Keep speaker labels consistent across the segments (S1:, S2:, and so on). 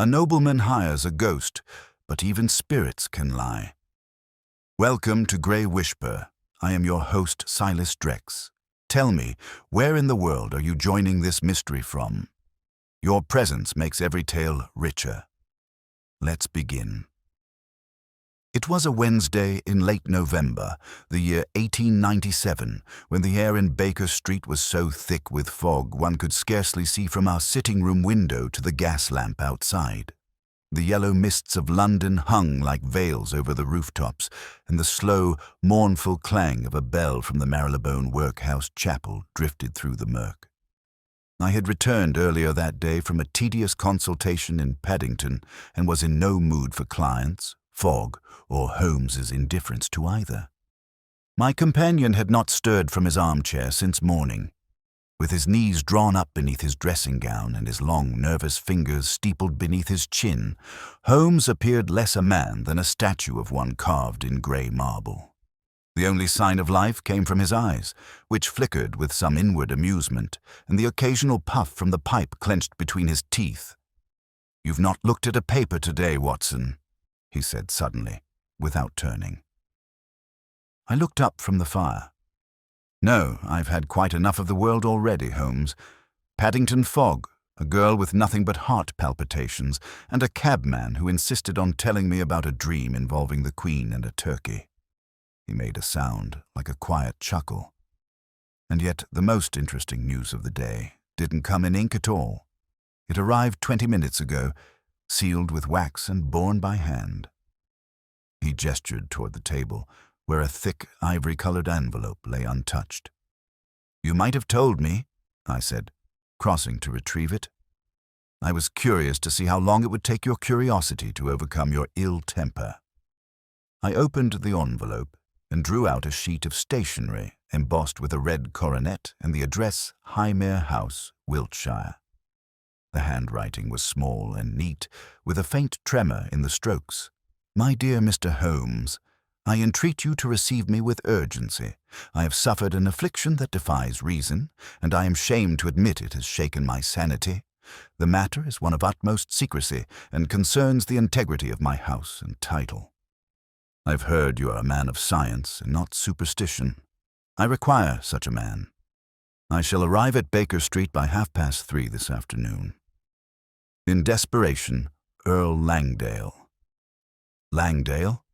S1: A nobleman hires a ghost, but even spirits can lie. Welcome to Grey Whisper. I am your host, Silas Drex. Tell me, where in the world are you joining this mystery from? Your presence makes every tale richer. Let's begin. It was a Wednesday in late November, the year 1897, when the air in Baker Street was so thick with fog one could scarcely see from our sitting-room window to the gas lamp outside. The yellow mists of London hung like veils over the rooftops, and the slow, mournful clang of a bell from the Marylebone Workhouse Chapel drifted through the murk. I had returned earlier that day from a tedious consultation in Paddington and was in no mood for clients, fog, or Holmes's indifference to either. My companion had not stirred from his armchair since morning. With his knees drawn up beneath his dressing gown and his long, nervous fingers steepled beneath his chin, Holmes appeared less a man than a statue of one carved in grey marble. The only sign of life came from his eyes, which flickered with some inward amusement, and the occasional puff from the pipe clenched between his teeth. "You've not looked at a paper today, Watson," he said suddenly, without turning. I looked up from the fire. "No, I've had quite enough of the world already, Holmes. Paddington fog, a girl with nothing but heart palpitations, and a cabman who insisted on telling me about a dream involving the Queen and a turkey." He made a sound like a quiet chuckle. And yet the most interesting news of the day didn't come in ink at all. It arrived 20 minutes ago, sealed with wax and borne by hand. He gestured toward the table, where a thick, ivory-colored envelope lay untouched. "You might have told me," I said, crossing to retrieve it. "I was curious to see how long it would take your curiosity to overcome your ill temper." I opened the envelope and drew out a sheet of stationery embossed with a red coronet and the address Highmere House, Wiltshire. The handwriting was small and neat, with a faint tremor in the strokes. "My dear Mr. Holmes, I entreat you to receive me with urgency. I have suffered an affliction that defies reason, and I am shamed to admit it has shaken my sanity. The matter is one of utmost secrecy and concerns the integrity of my house and title. I've heard you are a man of science and not superstition. I require such a man. I shall arrive at Baker Street by 3:30 this afternoon. In desperation, Earl Langdale." "Langdale?"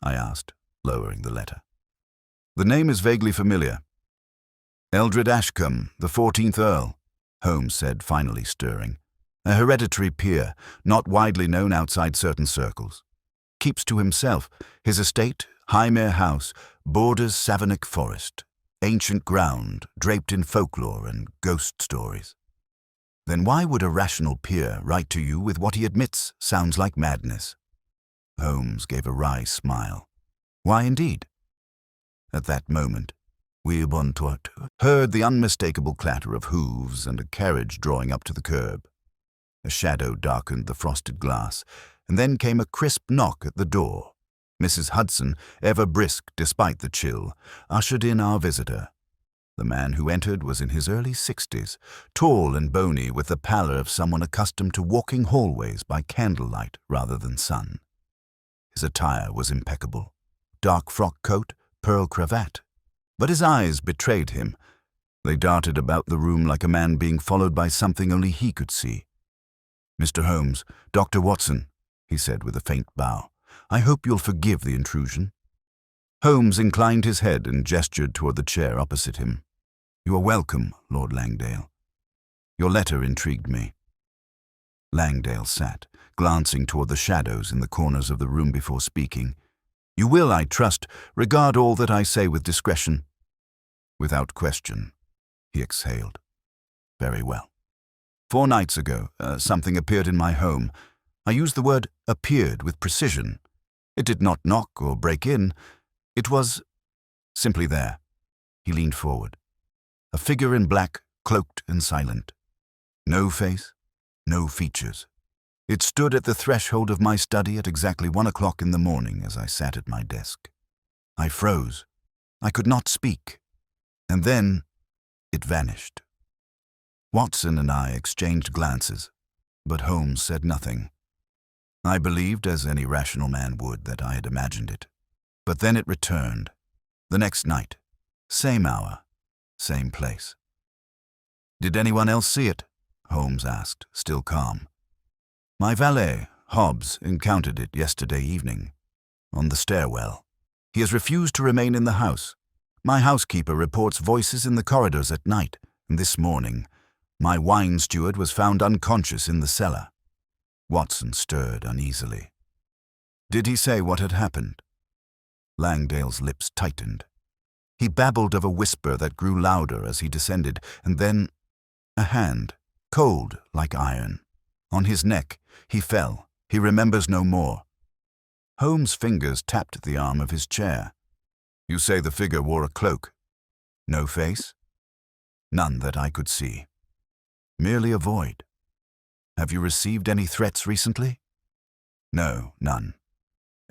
S1: I asked, lowering the letter. "The name is vaguely familiar." "Eldred Ashcombe, the 14th Earl," Holmes said, finally stirring. "A hereditary peer, not widely known outside certain circles. Keeps to himself. His estate, Highmere House, borders Savernake Forest. Ancient ground, draped in folklore and ghost stories." "Then why would a rational peer write to you with what he admits sounds like madness?" Holmes gave a wry smile. "Why indeed?" At that moment, we heard the unmistakable clatter of hooves and a carriage drawing up to the curb. A shadow darkened the frosted glass, and then came a crisp knock at the door. Mrs. Hudson, ever brisk despite the chill, ushered in our visitor. The man who entered was in his early 60s, tall and bony, with the pallor of someone accustomed to walking hallways by candlelight rather than sun. His attire was impeccable. Dark frock coat, pearl cravat. But his eyes betrayed him. They darted about the room like a man being followed by something only he could see. "Mr. Holmes, Dr. Watson," he said with a faint bow. "I hope you'll forgive the intrusion." Holmes inclined his head and gestured toward the chair opposite him. "You are welcome, Lord Langdale. Your letter intrigued me." Langdale sat, glancing toward the shadows in the corners of the room before speaking. "You will, I trust, regard all that I say with discretion." "Without question," he exhaled. "Very well. 4 nights ago, something appeared in my home. I use the word appeared with precision. It did not knock or break in. It was simply there." He leaned forward. "A figure in black, cloaked and silent. No face, no features. It stood at the threshold of my study at exactly 1 o'clock in the morning as I sat at my desk. I froze. I could not speak. And then it vanished." Watson and I exchanged glances, but Holmes said nothing. I believed, as any rational man would, that I had imagined it. But then it returned. The next night. Same hour. Same place. "Did anyone else see it?" Holmes asked, still calm. "My valet, Hobbs, encountered it yesterday evening. On the stairwell. He has refused to remain in the house. My housekeeper reports voices in the corridors at night, and this morning, my wine steward was found unconscious in the cellar." Watson stirred uneasily. "Did he say what had happened?" Langdale's lips tightened. He babbled of a whisper that grew louder as he descended, and then a hand, cold like iron. On his neck, he fell. He remembers no more. Holmes' fingers tapped the arm of his chair. "You say the figure wore a cloak? No face?" "None that I could see. Merely a void. Have you received any threats recently?" "No, none."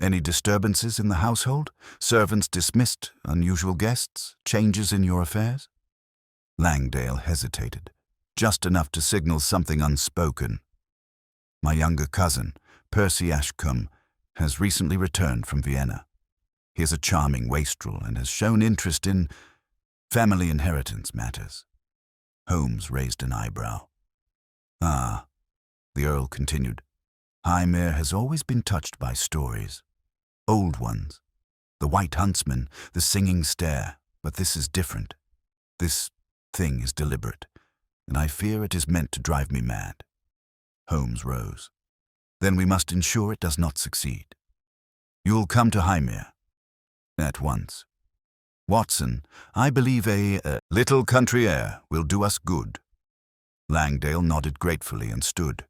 S1: "Any disturbances in the household? Servants dismissed, unusual guests, changes in your affairs?" Langdale hesitated, just enough to signal something unspoken. "My younger cousin, Percy Ashcombe, has recently returned from Vienna. He is a charming wastrel and has shown interest in family inheritance matters." Holmes raised an eyebrow. "Ah," the Earl continued, "Highmere has always been touched by stories. Old ones. The White Huntsman, the Singing Stair, but this is different. This thing is deliberate, and I fear it is meant to drive me mad." Holmes rose. "Then we must ensure it does not succeed. You'll come to Highmere?" "At once. Watson, I believe a little country air will do us good." Langdale nodded gratefully and stood.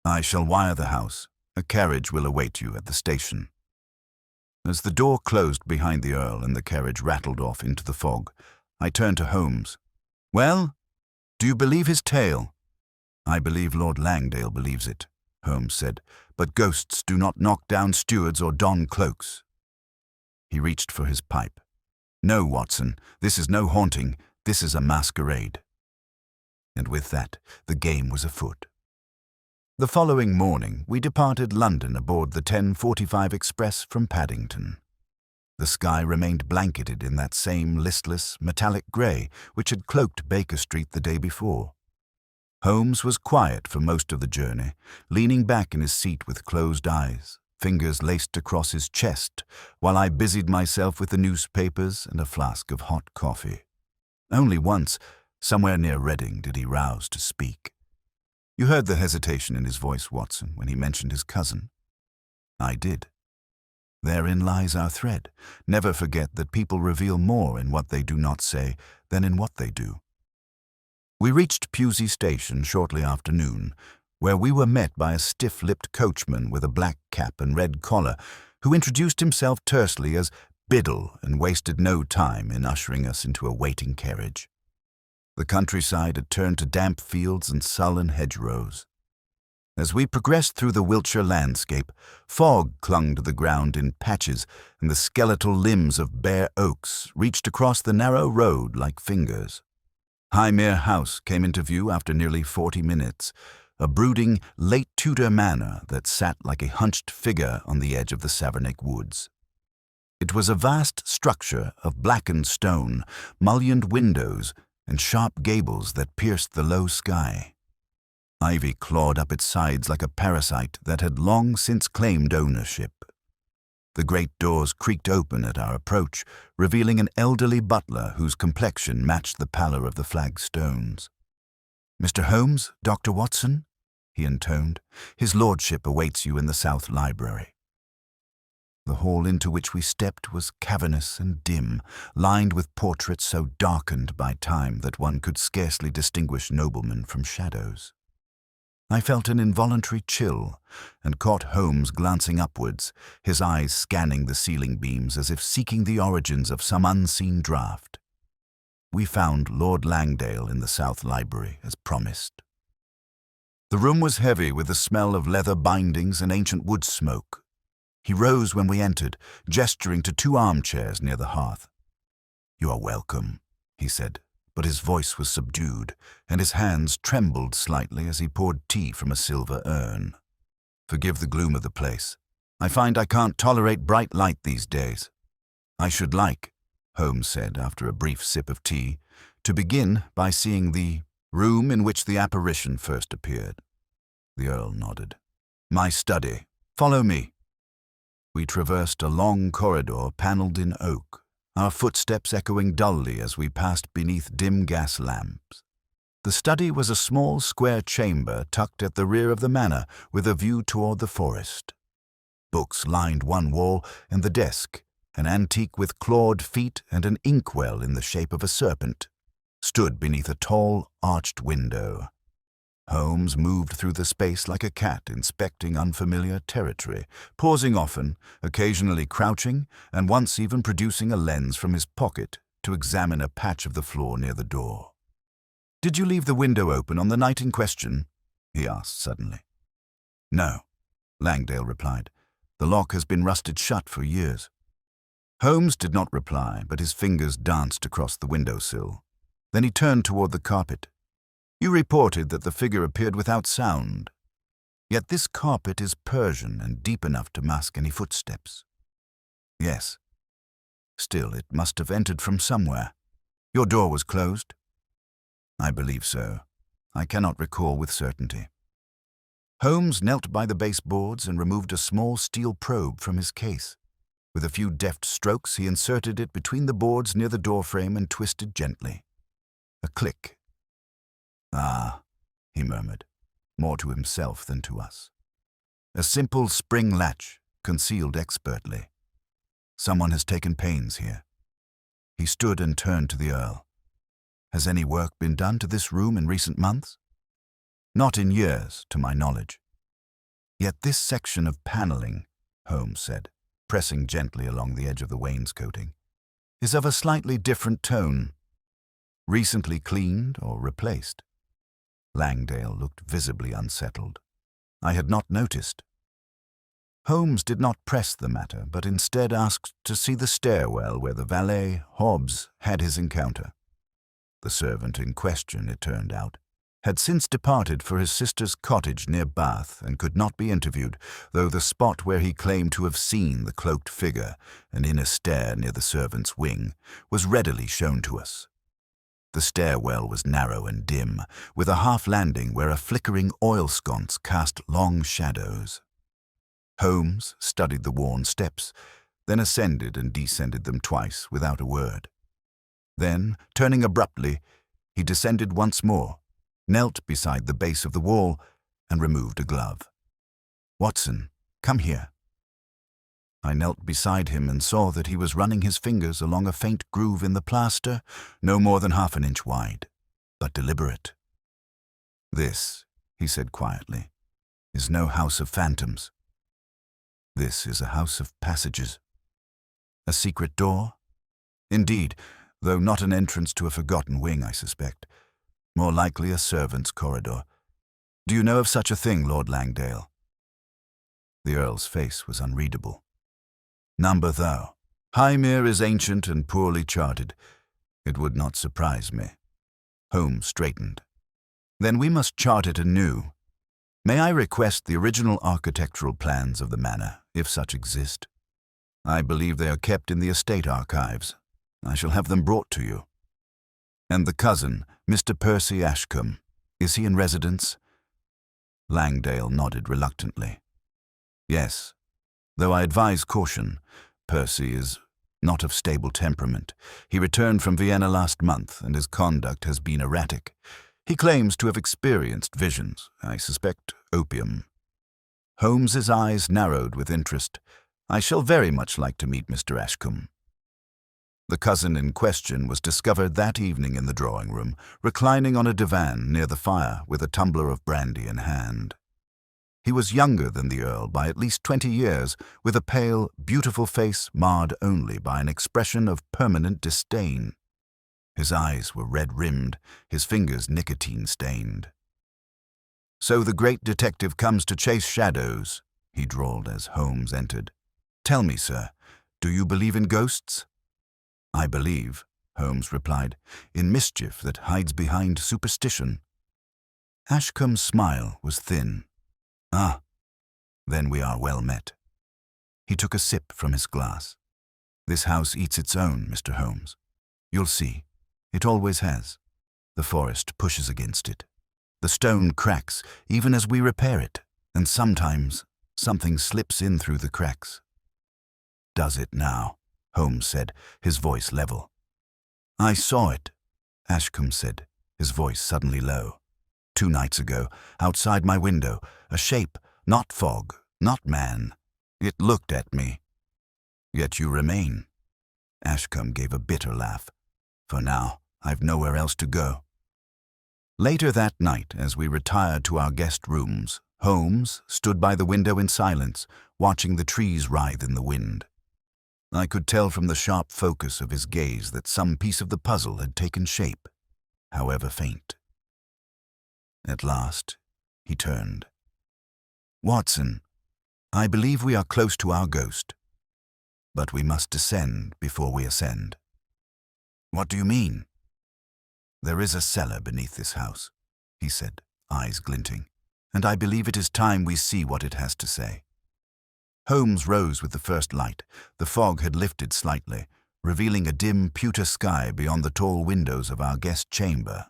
S1: "I shall wire the house. A carriage will await you at the station." As the door closed behind the Earl and the carriage rattled off into the fog, I turned to Holmes. "Well, do you believe his tale?" "I believe Lord Langdale believes it," Holmes said, "but ghosts do not knock down stewards or don cloaks." He reached for his pipe. "No, Watson, this is no haunting. This is a masquerade." And with that, the game was afoot. The following morning, we departed London aboard the 10:45 express from Paddington. The sky remained blanketed in that same listless, metallic grey which had cloaked Baker Street the day before. Holmes was quiet for most of the journey, leaning back in his seat with closed eyes, fingers laced across his chest, while I busied myself with the newspapers and a flask of hot coffee. Only once, somewhere near Reading, did he rouse to speak. "You heard the hesitation in his voice, Watson, when he mentioned his cousin?" "I did." "Therein lies our thread. Never forget that people reveal more in what they do not say than in what they do." We reached Pewsey Station shortly after noon, where we were met by a stiff-lipped coachman with a black cap and red collar, who introduced himself tersely as Biddle and wasted no time in ushering us into a waiting carriage. The countryside had turned to damp fields and sullen hedgerows. As we progressed through the Wiltshire landscape, fog clung to the ground in patches, and the skeletal limbs of bare oaks reached across the narrow road like fingers. Highmere House came into view after nearly 40 minutes, a brooding, late Tudor manor that sat like a hunched figure on the edge of the Savernake woods. It was a vast structure of blackened stone, mullioned windows, and sharp gables that pierced the low sky. Ivy clawed up its sides like a parasite that had long since claimed ownership. The great doors creaked open at our approach, revealing an elderly butler whose complexion matched the pallor of the flagstones. "Mr. Holmes, Dr. Watson?" he intoned. "His lordship awaits you in the South Library." The hall into which we stepped was cavernous and dim, lined with portraits so darkened by time that one could scarcely distinguish noblemen from shadows. I felt an involuntary chill, and caught Holmes glancing upwards, his eyes scanning the ceiling beams as if seeking the origins of some unseen draught. We found Lord Langdale in the South Library, as promised. The room was heavy with the smell of leather bindings and ancient wood smoke. He rose when we entered, gesturing to 2 armchairs near the hearth. "You are welcome," he said, but his voice was subdued, and his hands trembled slightly as he poured tea from a silver urn. Forgive the gloom of the place. I find I can't tolerate bright light these days. I should like, Holmes said after a brief sip of tea, to begin by seeing the room in which the apparition first appeared. The Earl nodded. My study. Follow me. We traversed a long corridor panelled in oak, our footsteps echoing dully as we passed beneath dim gas lamps. The study was a small square chamber tucked at the rear of the manor with a view toward the forest. Books lined one wall, and the desk, an antique with clawed feet and an inkwell in the shape of a serpent, stood beneath a tall, arched window. Holmes moved through the space like a cat inspecting unfamiliar territory, pausing often, occasionally crouching, and once even producing a lens from his pocket to examine a patch of the floor near the door. "Did you leave the window open on the night in question?" he asked suddenly. "No," Langdale replied. "The lock has been rusted shut for years." Holmes did not reply, but his fingers danced across the windowsill. Then he turned toward the carpet. "You reported that the figure appeared without sound. Yet this carpet is Persian and deep enough to mask any footsteps." "Yes. Still, it must have entered from somewhere. Your door was closed?" "I believe so. I cannot recall with certainty." Holmes knelt by the baseboards and removed a small steel probe from his case. With a few deft strokes, he inserted it between the boards near the doorframe and twisted gently. A click. "Ah," he murmured, more to himself than to us. "A simple spring latch, concealed expertly. Someone has taken pains here." He stood and turned to the Earl. "Has any work been done to this room in recent months?" "Not in years, to my knowledge." "Yet this section of paneling," Holmes said, pressing gently along the edge of the wainscoting, "is of a slightly different tone. Recently cleaned or replaced?" Langdale looked visibly unsettled. "I had not noticed." Holmes did not press the matter, but instead asked to see the stairwell where the valet, Hobbs, had his encounter. The servant in question, it turned out, had since departed for his sister's cottage near Bath and could not be interviewed, though the spot where he claimed to have seen the cloaked figure, an inner stair near the servant's wing, was readily shown to us. The stairwell was narrow and dim, with a half landing where a flickering oil sconce cast long shadows. Holmes studied the worn steps, then ascended and descended them twice without a word. Then, turning abruptly, he descended once more, knelt beside the base of the wall, and removed a glove. "Watson, come here." I knelt beside him and saw that he was running his fingers along a faint groove in the plaster, no more than half an inch wide, but deliberate. "This," he said quietly, "is no house of phantoms. This is a house of passages." "A secret door?" "Indeed, though not an entrance to a forgotten wing, I suspect. More likely a servant's corridor. Do you know of such a thing, Lord Langdale?" The Earl's face was unreadable. "Number thou. Highmere is ancient and poorly charted. It would not surprise me." Holmes straightened. "Then we must chart it anew. May I request the original architectural plans of the manor, if such exist? I believe they are kept in the estate archives. I shall have them brought to you. And the cousin, Mr. Percy Ashcombe, is he in residence?" Langdale nodded reluctantly. "Yes, though I advise caution. Percy is not of stable temperament. He returned from Vienna last month, and his conduct has been erratic. He claims to have experienced visions, I suspect opium." Holmes's eyes narrowed with interest. "I shall very much like to meet Mr. Ashcombe." The cousin in question was discovered that evening in the drawing-room, reclining on a divan near the fire with a tumbler of brandy in hand. He was younger than the Earl by at least 20 years, with a pale, beautiful face marred only by an expression of permanent disdain. His eyes were red-rimmed, his fingers nicotine-stained. "So the great detective comes to chase shadows," he drawled as Holmes entered. "Tell me, sir, do you believe in ghosts?" "I believe," Holmes replied, "in mischief that hides behind superstition." Ashcombe's smile was thin. "Ah, Then we are well met." He took a sip from his glass. "This house eats its own, Mr. Holmes. You'll see. It always has. The forest pushes against it. The stone cracks even as we repair it, and sometimes something slips in through the cracks." "Does it now?" Holmes said, his voice level. "I saw it," Ashcombe said, his voice suddenly low. "2 nights ago, outside my window, a shape, not fog, not man. It looked at me." "Yet you remain." Ashcombe gave a bitter laugh. "For now, I've nowhere else to go." Later that night, as we retired to our guest rooms, Holmes stood by the window in silence, watching the trees writhe in the wind. I could tell from the sharp focus of his gaze that some piece of the puzzle had taken shape, however faint. At last, he turned. "Watson, I believe we are close to our ghost. But we must descend before we ascend." "What do you mean?" "There is a cellar beneath this house," he said, eyes glinting, "and I believe it is time we see what it has to say." Holmes rose with the first light. The fog had lifted slightly, revealing a dim pewter sky beyond the tall windows of our guest chamber.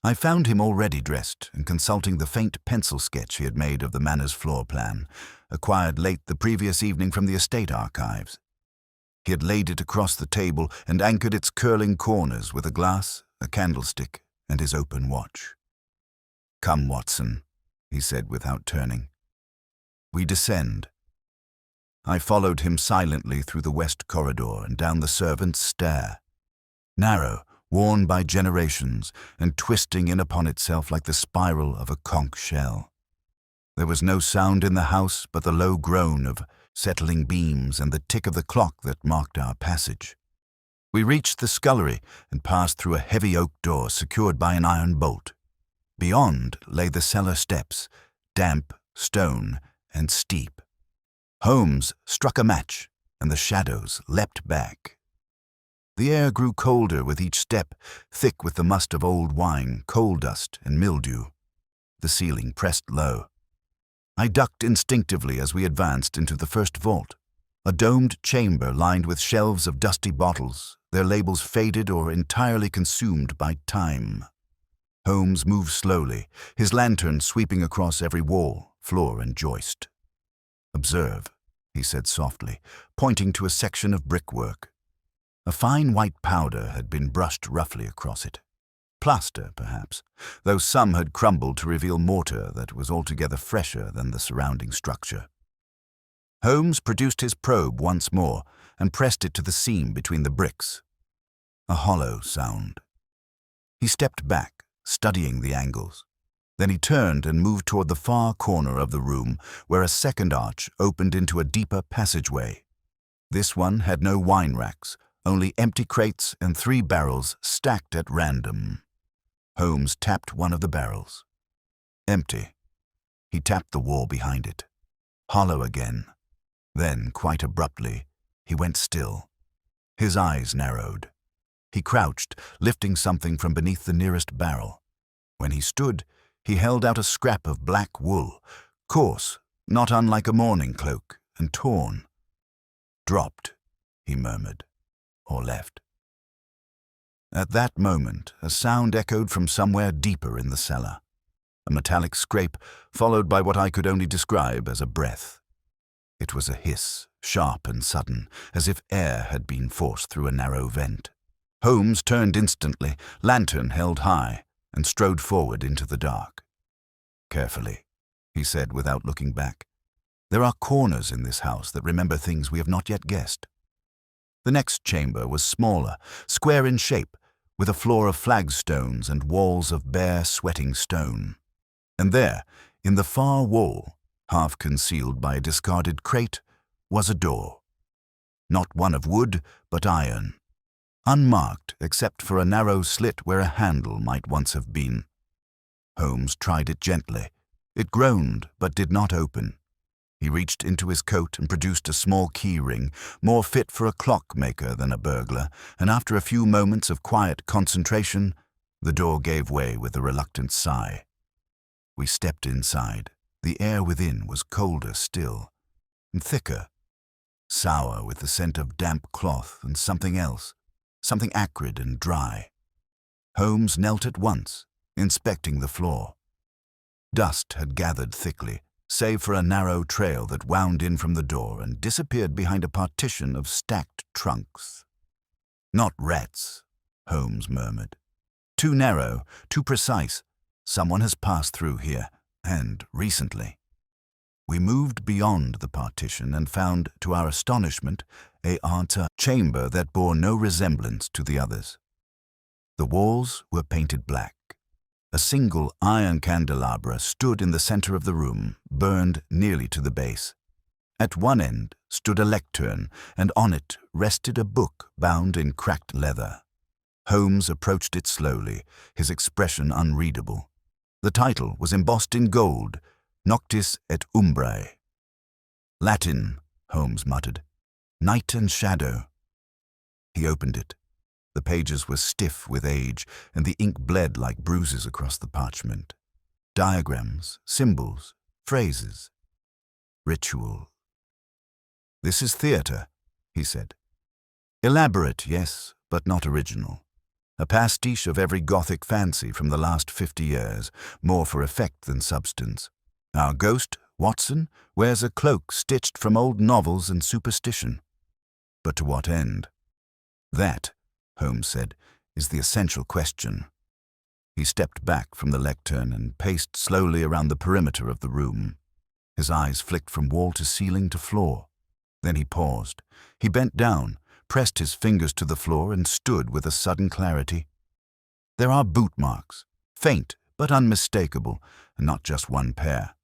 S1: I found him already dressed and consulting the faint pencil sketch he had made of the manor's floor plan, acquired late the previous evening from the estate archives. He had laid it across the table and anchored its curling corners with a glass, a candlestick, and his open watch. "Come, Watson," he said without turning. "We descend." I followed him silently through the west corridor and down the servants' stair. Narrow, worn by generations, and twisting in upon itself like the spiral of a conch shell. There was no sound in the house but the low groan of settling beams and the tick of the clock that marked our passage. We reached the scullery and passed through a heavy oak door secured by an iron bolt. Beyond lay the cellar steps, damp, stone, and steep. Holmes struck a match, and the shadows leapt back. The air grew colder with each step, thick with the must of old wine, coal dust, and mildew. The ceiling pressed low. I ducked instinctively as we advanced into the first vault, a domed chamber lined with shelves of dusty bottles, their labels faded or entirely consumed by time. Holmes moved slowly, his lantern sweeping across every wall, floor, and joist. "Observe," he said softly, pointing to a section of brickwork. A fine white powder had been brushed roughly across it. Plaster, perhaps, though some had crumbled to reveal mortar that was altogether fresher than the surrounding structure. Holmes produced his probe once more and pressed it to the seam between the bricks. A hollow sound. He stepped back, studying the angles. Then he turned and moved toward the far corner of the room, where a second arch opened into a deeper passageway. This one had no wine racks, only empty crates and 3 barrels stacked at random. Holmes tapped one of the barrels. Empty. He tapped the wall behind it. Hollow again. Then, quite abruptly, he went still. His eyes narrowed. He crouched, lifting something from beneath the nearest barrel. When he stood, he held out a scrap of black wool, coarse, not unlike a mourning cloak, and torn. "Dropped," he murmured, or left. At that moment, a sound echoed from somewhere deeper in the cellar. A metallic scrape, followed by what I could only describe as a breath. It was a hiss, sharp and sudden, as if air had been forced through a narrow vent. Holmes turned instantly, lantern held high, and strode forward into the dark. "Carefully," he said without looking back. "There are corners in this house that remember things we have not yet guessed." The next chamber was smaller, square in shape, with a floor of flagstones and walls of bare, sweating stone. And there, in the far wall, half concealed by a discarded crate, was a door. Not one of wood, but iron. Unmarked except for a narrow slit where a handle might once have been. Holmes tried it gently. It groaned, but did not open. He reached into his coat and produced a small key ring, more fit for a clockmaker than a burglar, and after a few moments of quiet concentration, the door gave way with a reluctant sigh. We stepped inside. The air within was colder still, and thicker, sour with the scent of damp cloth and something else, something acrid and dry. Holmes knelt at once, inspecting the floor. Dust had gathered thickly, save for a narrow trail that wound in from the door and disappeared behind a partition of stacked trunks. "Not rats," Holmes murmured. "Too narrow, too precise. Someone has passed through here, and recently." We moved beyond the partition and found, to our astonishment, a chamber that bore no resemblance to the others. The walls were painted black. A single iron candelabra stood in the center of the room, burned nearly to the base. At one end stood a lectern, and on it rested a book bound in cracked leather. Holmes approached it slowly, his expression unreadable. The title was embossed in gold, Noctis et Umbrae. "Latin," Holmes muttered. "Night and shadow." He opened it. The pages were stiff with age, and the ink bled like bruises across the parchment. Diagrams, symbols, phrases. Ritual. "This is theatre," he said. "Elaborate, yes, but not original. A pastiche of every Gothic fancy from the last 50 years, more for effect than substance. Our ghost, Watson, wears a cloak stitched from old novels and superstition. But to what end? That," Holmes said, "is the essential question." He stepped back from the lectern and paced slowly around the perimeter of the room. His eyes flicked from wall to ceiling to floor. Then he paused. He bent down, pressed his fingers to the floor, and stood with a sudden clarity. "There are boot marks, faint but unmistakable, and not just one pair.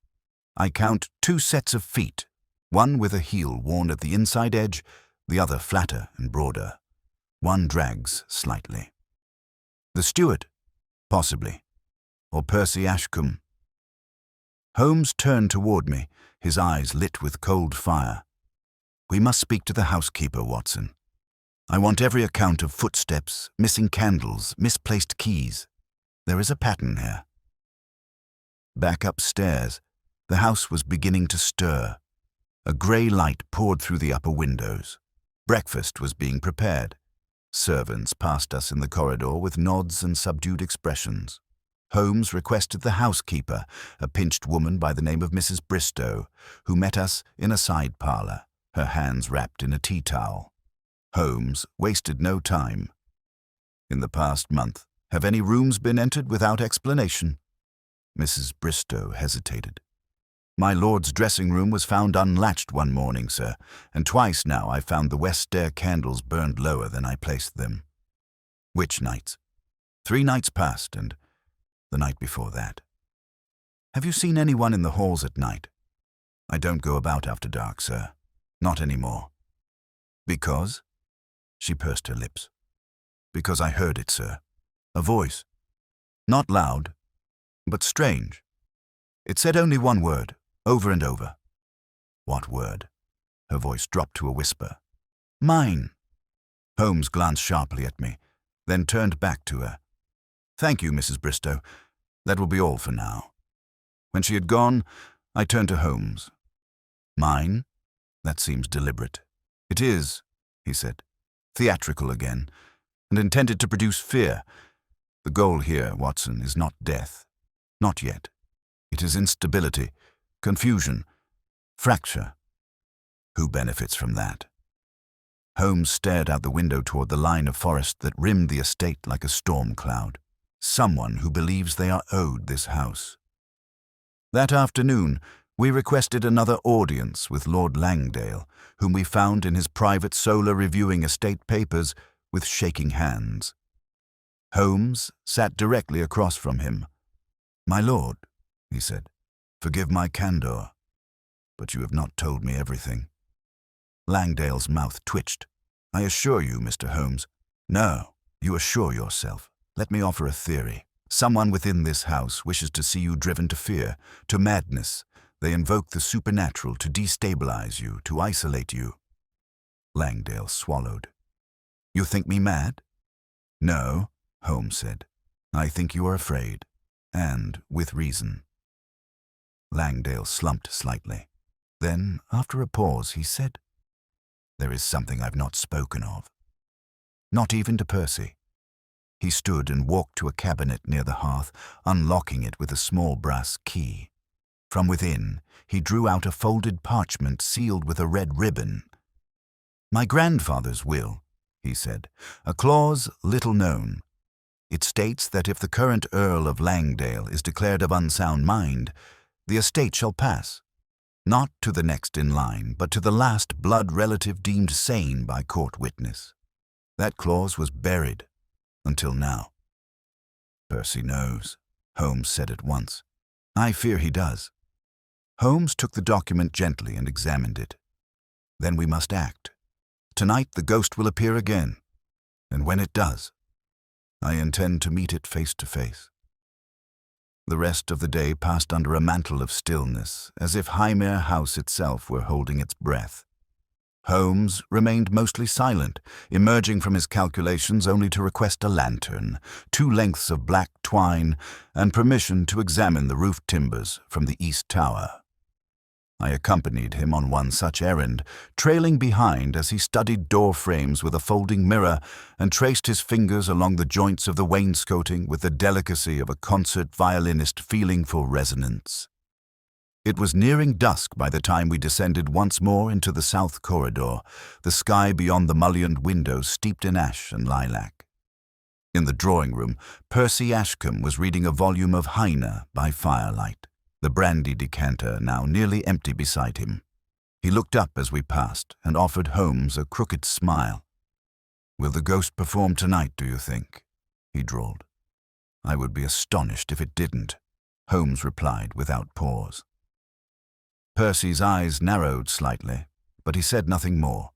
S1: I count 2 sets of feet, one with a heel worn at the inside edge, the other flatter and broader. One drags slightly. The steward, possibly, or Percy Ashcombe." Holmes turned toward me, his eyes lit with cold fire. "We must speak to the housekeeper, Watson. I want every account of footsteps, missing candles, misplaced keys. There is a pattern here." Back upstairs, the house was beginning to stir. A grey light poured through the upper windows. Breakfast was being prepared. Servants passed us in the corridor with nods and subdued expressions. Holmes requested the housekeeper, a pinched woman by the name of Mrs. Bristow, who met us in a side parlour, her hands wrapped in a tea towel. Holmes wasted no time. "In the past month, have any rooms been entered without explanation?" Mrs. Bristow hesitated. "My lord's dressing room was found unlatched one morning, sir, and twice now I found the west stair candles burned lower than I placed them." "Which nights?" "3 nights past, and the night before that." "Have you seen anyone in the halls at night?" "I don't go about after dark, sir. Not any more." "Because?" She pursed her lips. "Because I heard it, sir. A voice. Not loud, but strange. It said only one word, over and over." "What word?" Her voice dropped to a whisper. "Mine." Holmes glanced sharply at me, then turned back to her. "Thank you, Mrs. Bristow. That will be all for now." When she had gone, I turned to Holmes. "Mine? That seems deliberate." "It is," he said. "Theatrical again, and intended to produce fear. The goal here, Watson, is not death. Not yet. It is instability, confusion, fracture. Who benefits from that?" Holmes stared out the window toward the line of forest that rimmed the estate like a storm cloud. "Someone who believes they are owed this house." That afternoon, we requested another audience with Lord Langdale, whom we found in his private solar reviewing estate papers with shaking hands. Holmes sat directly across from him. "My lord," he said, "forgive my candor, but you have not told me everything." Langdale's mouth twitched. "I assure you, Mr. Holmes." "No, you assure yourself. Let me offer a theory. Someone within this house wishes to see you driven to fear, to madness. They invoke the supernatural to destabilize you, to isolate you." Langdale swallowed. "You think me mad?" "No," Holmes said. "I think you are afraid, and with reason." Langdale slumped slightly. Then, after a pause, he said, "There is something I've not spoken of." Not even to Percy. He stood and walked to a cabinet near the hearth, unlocking it with a small brass key. From within, he drew out a folded parchment sealed with a red ribbon. "My grandfather's will," he said, "a clause little known. It states that if the current Earl of Langdale is declared of unsound mind, the estate shall pass, not to the next in line, but to the last blood relative deemed sane by court witness. That clause was buried until now." "Percy knows," Holmes said at once. "I fear he does." Holmes took the document gently and examined it. "Then we must act. Tonight the ghost will appear again, and when it does, I intend to meet it face to face." The rest of the day passed under a mantle of stillness, as if Highmere House itself were holding its breath. Holmes remained mostly silent, emerging from his calculations only to request a lantern, 2 lengths of black twine, and permission to examine the roof timbers from the east tower. I accompanied him on one such errand, trailing behind as he studied door frames with a folding mirror and traced his fingers along the joints of the wainscoting with the delicacy of a concert violinist feeling for resonance. It was nearing dusk by the time we descended once more into the south corridor, the sky beyond the mullioned windows steeped in ash and lilac. In the drawing room, Percy Ashcombe was reading a volume of Heine by firelight, the brandy decanter now nearly empty beside him. He looked up as we passed and offered Holmes a crooked smile. "Will the ghost perform tonight, do you think?" he drawled. "I would be astonished if it didn't," Holmes replied without pause. Percy's eyes narrowed slightly, but he said nothing more.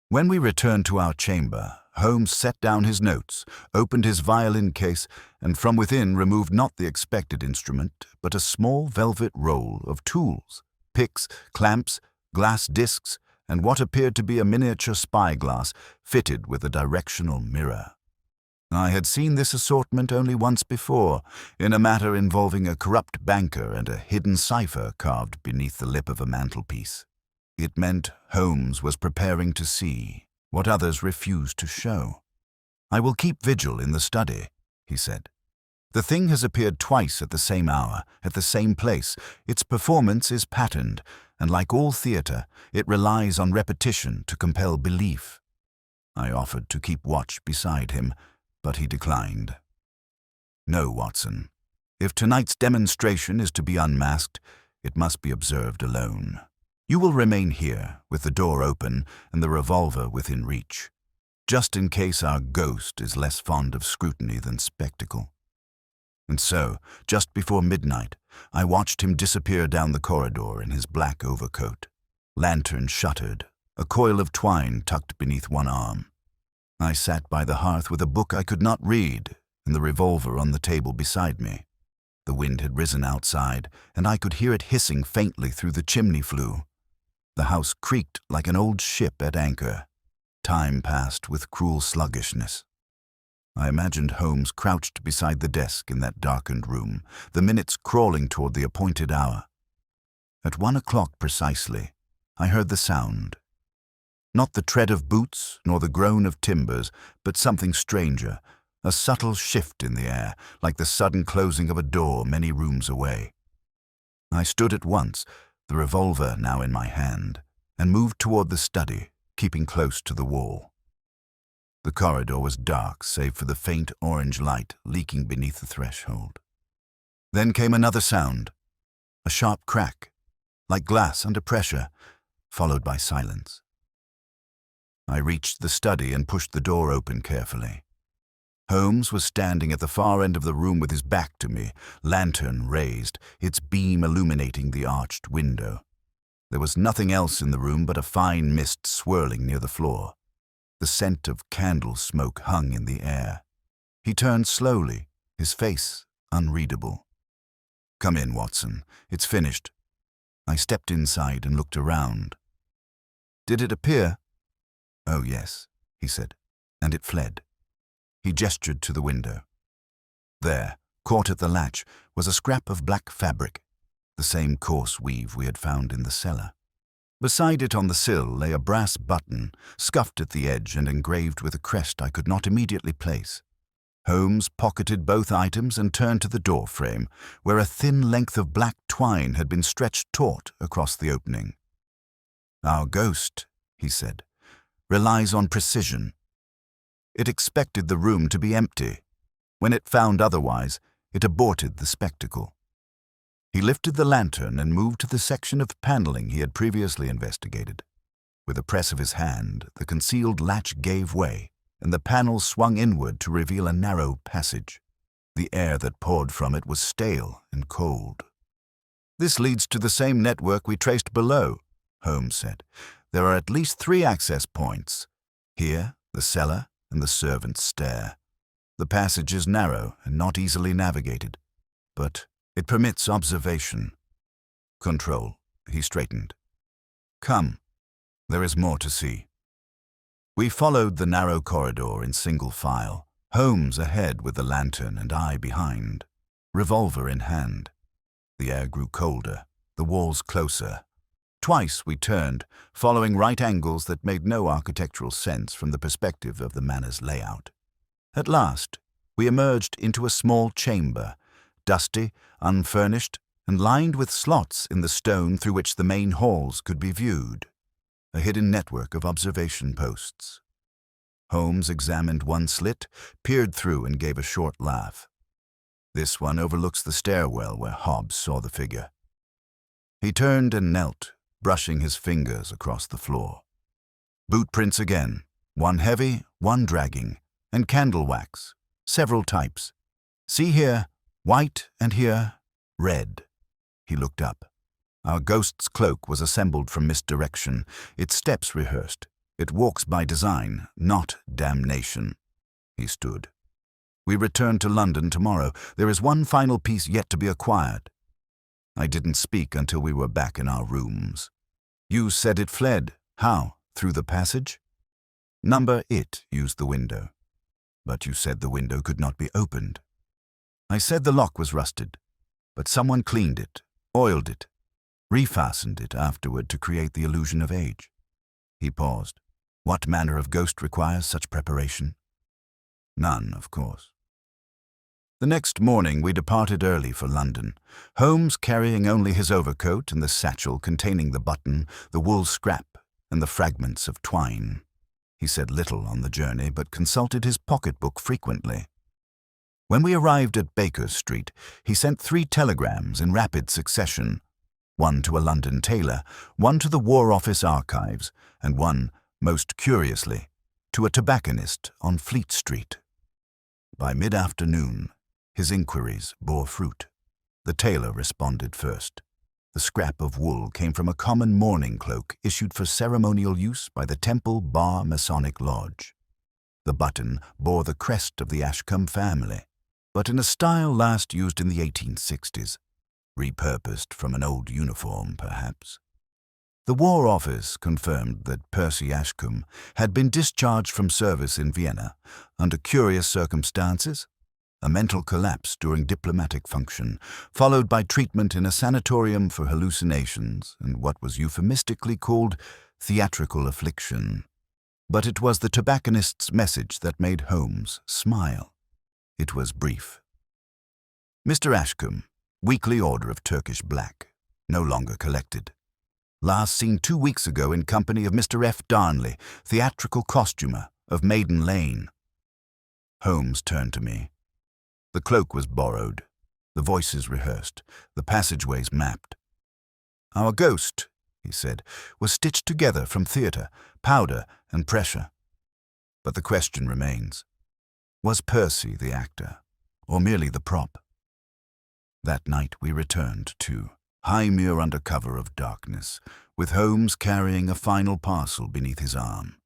S1: When we returned to our chamber, Holmes set down his notes, opened his violin case, and from within removed not the expected instrument, but a small velvet roll of tools, picks, clamps, glass discs, and what appeared to be a miniature spyglass fitted with a directional mirror. I had seen this assortment only once before, in a matter involving a corrupt banker and a hidden cipher carved beneath the lip of a mantelpiece. It meant Holmes was preparing to see what others refused to show. "I will keep vigil in the study," he said. "The thing has appeared twice at the same hour, at the same place. Its performance is patterned, and like all theatre, it relies on repetition to compel belief." I offered to keep watch beside him, but he declined. "No, Watson. If tonight's demonstration is to be unmasked, it must be observed alone. You will remain here, with the door open and the revolver within reach, just in case our ghost is less fond of scrutiny than spectacle." And so, just before midnight, I watched him disappear down the corridor in his black overcoat, lantern shuttered, a coil of twine tucked beneath one arm. I sat by the hearth with a book I could not read and the revolver on the table beside me. The wind had risen outside, and I could hear it hissing faintly through the chimney flue. The house creaked like an old ship at anchor. Time passed with cruel sluggishness. I imagined Holmes crouched beside the desk in that darkened room, the minutes crawling toward the appointed hour. At 1 o'clock precisely, I heard the sound. Not the tread of boots nor the groan of timbers, but something stranger, a subtle shift in the air, like the sudden closing of a door many rooms away. I stood at once, the revolver now in my hand, and moved toward the study, keeping close to the wall. The corridor was dark, save for the faint orange light leaking beneath the threshold. Then came another sound, a sharp crack, like glass under pressure, followed by silence. I reached the study and pushed the door open carefully. Holmes was standing at the far end of the room with his back to me, lantern raised, its beam illuminating the arched window. There was nothing else in the room but a fine mist swirling near the floor. The scent of candle smoke hung in the air. He turned slowly, his face unreadable. "Come in, Watson. It's finished." I stepped inside and looked around. "Did it appear?" "Oh, yes," he said, "and it fled." He gestured to the window. There, caught at the latch, was a scrap of black fabric. the same coarse weave we had found in the cellar. Beside it on the sill lay a brass button, scuffed at the edge and engraved with a crest I could not immediately place. Holmes pocketed both items and turned to the door frame, where a thin length of black twine had been stretched taut across the opening. "Our ghost," he said, "relies on precision. It expected the room to be empty. When it found otherwise, it aborted the spectacle." He lifted the lantern and moved to the section of paneling he had previously investigated. With a press of his hand, the concealed latch gave way, and the panel swung inward to reveal a narrow passage. The air that poured from it was stale and cold. "This leads to the same network we traced below," Holmes said. "There are at least 3 access points. Here, the cellar, and the servants' stair. The passage is narrow and not easily navigated, but it permits observation. Control." He straightened. "Come, there is more to see." We followed the narrow corridor in single file, Holmes ahead with the lantern and I behind, revolver in hand. The air grew colder, the walls closer. Twice we turned, following right angles that made no architectural sense from the perspective of the manor's layout. At last, we emerged into a small chamber, dusty, unfurnished, and lined with slots in the stone through which the main halls could be viewed. A hidden network of observation posts. Holmes examined one slit, peered through, and gave a short laugh. "This one overlooks the stairwell where Hobbs saw the figure." He turned and knelt, brushing his fingers across the floor. "Boot prints again, one heavy, one dragging, and candle wax, several types. See here, white, and here, red." He looked up. Our ghost's cloak was assembled from misdirection, its steps rehearsed. "It walks by design, not damnation." He stood. "We return to London tomorrow. There is one final piece yet to be acquired." I didn't speak until we were back in our rooms. "You said it fled. How? Through the passage?" "It used the window." "But you said the window could not be opened." "I said the lock was rusted, but someone cleaned it, oiled it, refastened it afterward to create the illusion of age." He paused. "What manner of ghost requires such preparation?" "None, of course." The next morning we departed early for London, Holmes carrying only his overcoat and the satchel containing the button, the wool scrap, and the fragments of twine. He said little on the journey, but consulted his pocketbook frequently. When we arrived at Baker Street, he sent 3 telegrams in rapid succession, one to a London tailor, one to the War Office archives, and one, most curiously, to a tobacconist on Fleet Street. By mid-afternoon, his inquiries bore fruit. The tailor responded first. The scrap of wool came from a common mourning cloak issued for ceremonial use by the Temple Bar Masonic Lodge. The button bore the crest of the Ashcombe family, but in a style last used in the 1860s, repurposed from an old uniform, perhaps. The War Office confirmed that Percy Ashcombe had been discharged from service in Vienna under curious circumstances, a mental collapse during diplomatic function, followed by treatment in a sanatorium for hallucinations and what was euphemistically called theatrical affliction. But it was the tobacconist's message that made Holmes smile. It was brief. "Mr. Ashcombe, weekly order of Turkish black, no longer collected. Last seen 2 weeks ago in company of Mr. F. Darnley, theatrical costumer, of Maiden Lane." Holmes turned to me. The cloak was borrowed, the voices rehearsed, the passageways mapped. "Our ghost," he said, "was stitched together from theatre, powder, and pressure. But the question remains, was Percy the actor, or merely the prop?" That night we returned to Highmere under cover of darkness, with Holmes carrying a final parcel beneath his arm.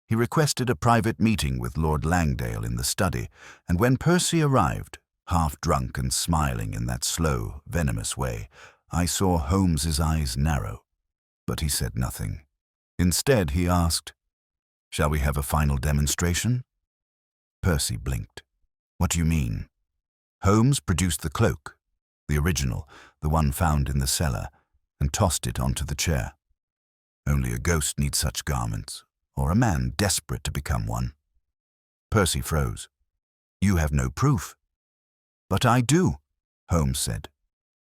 S1: He requested a private meeting with Lord Langdale in the study, and when Percy arrived, half drunk and smiling in that slow, venomous way, I saw Holmes's eyes narrow, but he said nothing. Instead, he asked, "Shall we have a final demonstration?" Percy blinked. "What do you mean?" Holmes produced the cloak. The original, the one found in the cellar, and tossed it onto the chair. Only a ghost needs such garments, or a man desperate to become one. Percy froze. You have no proof. But I do, Holmes said.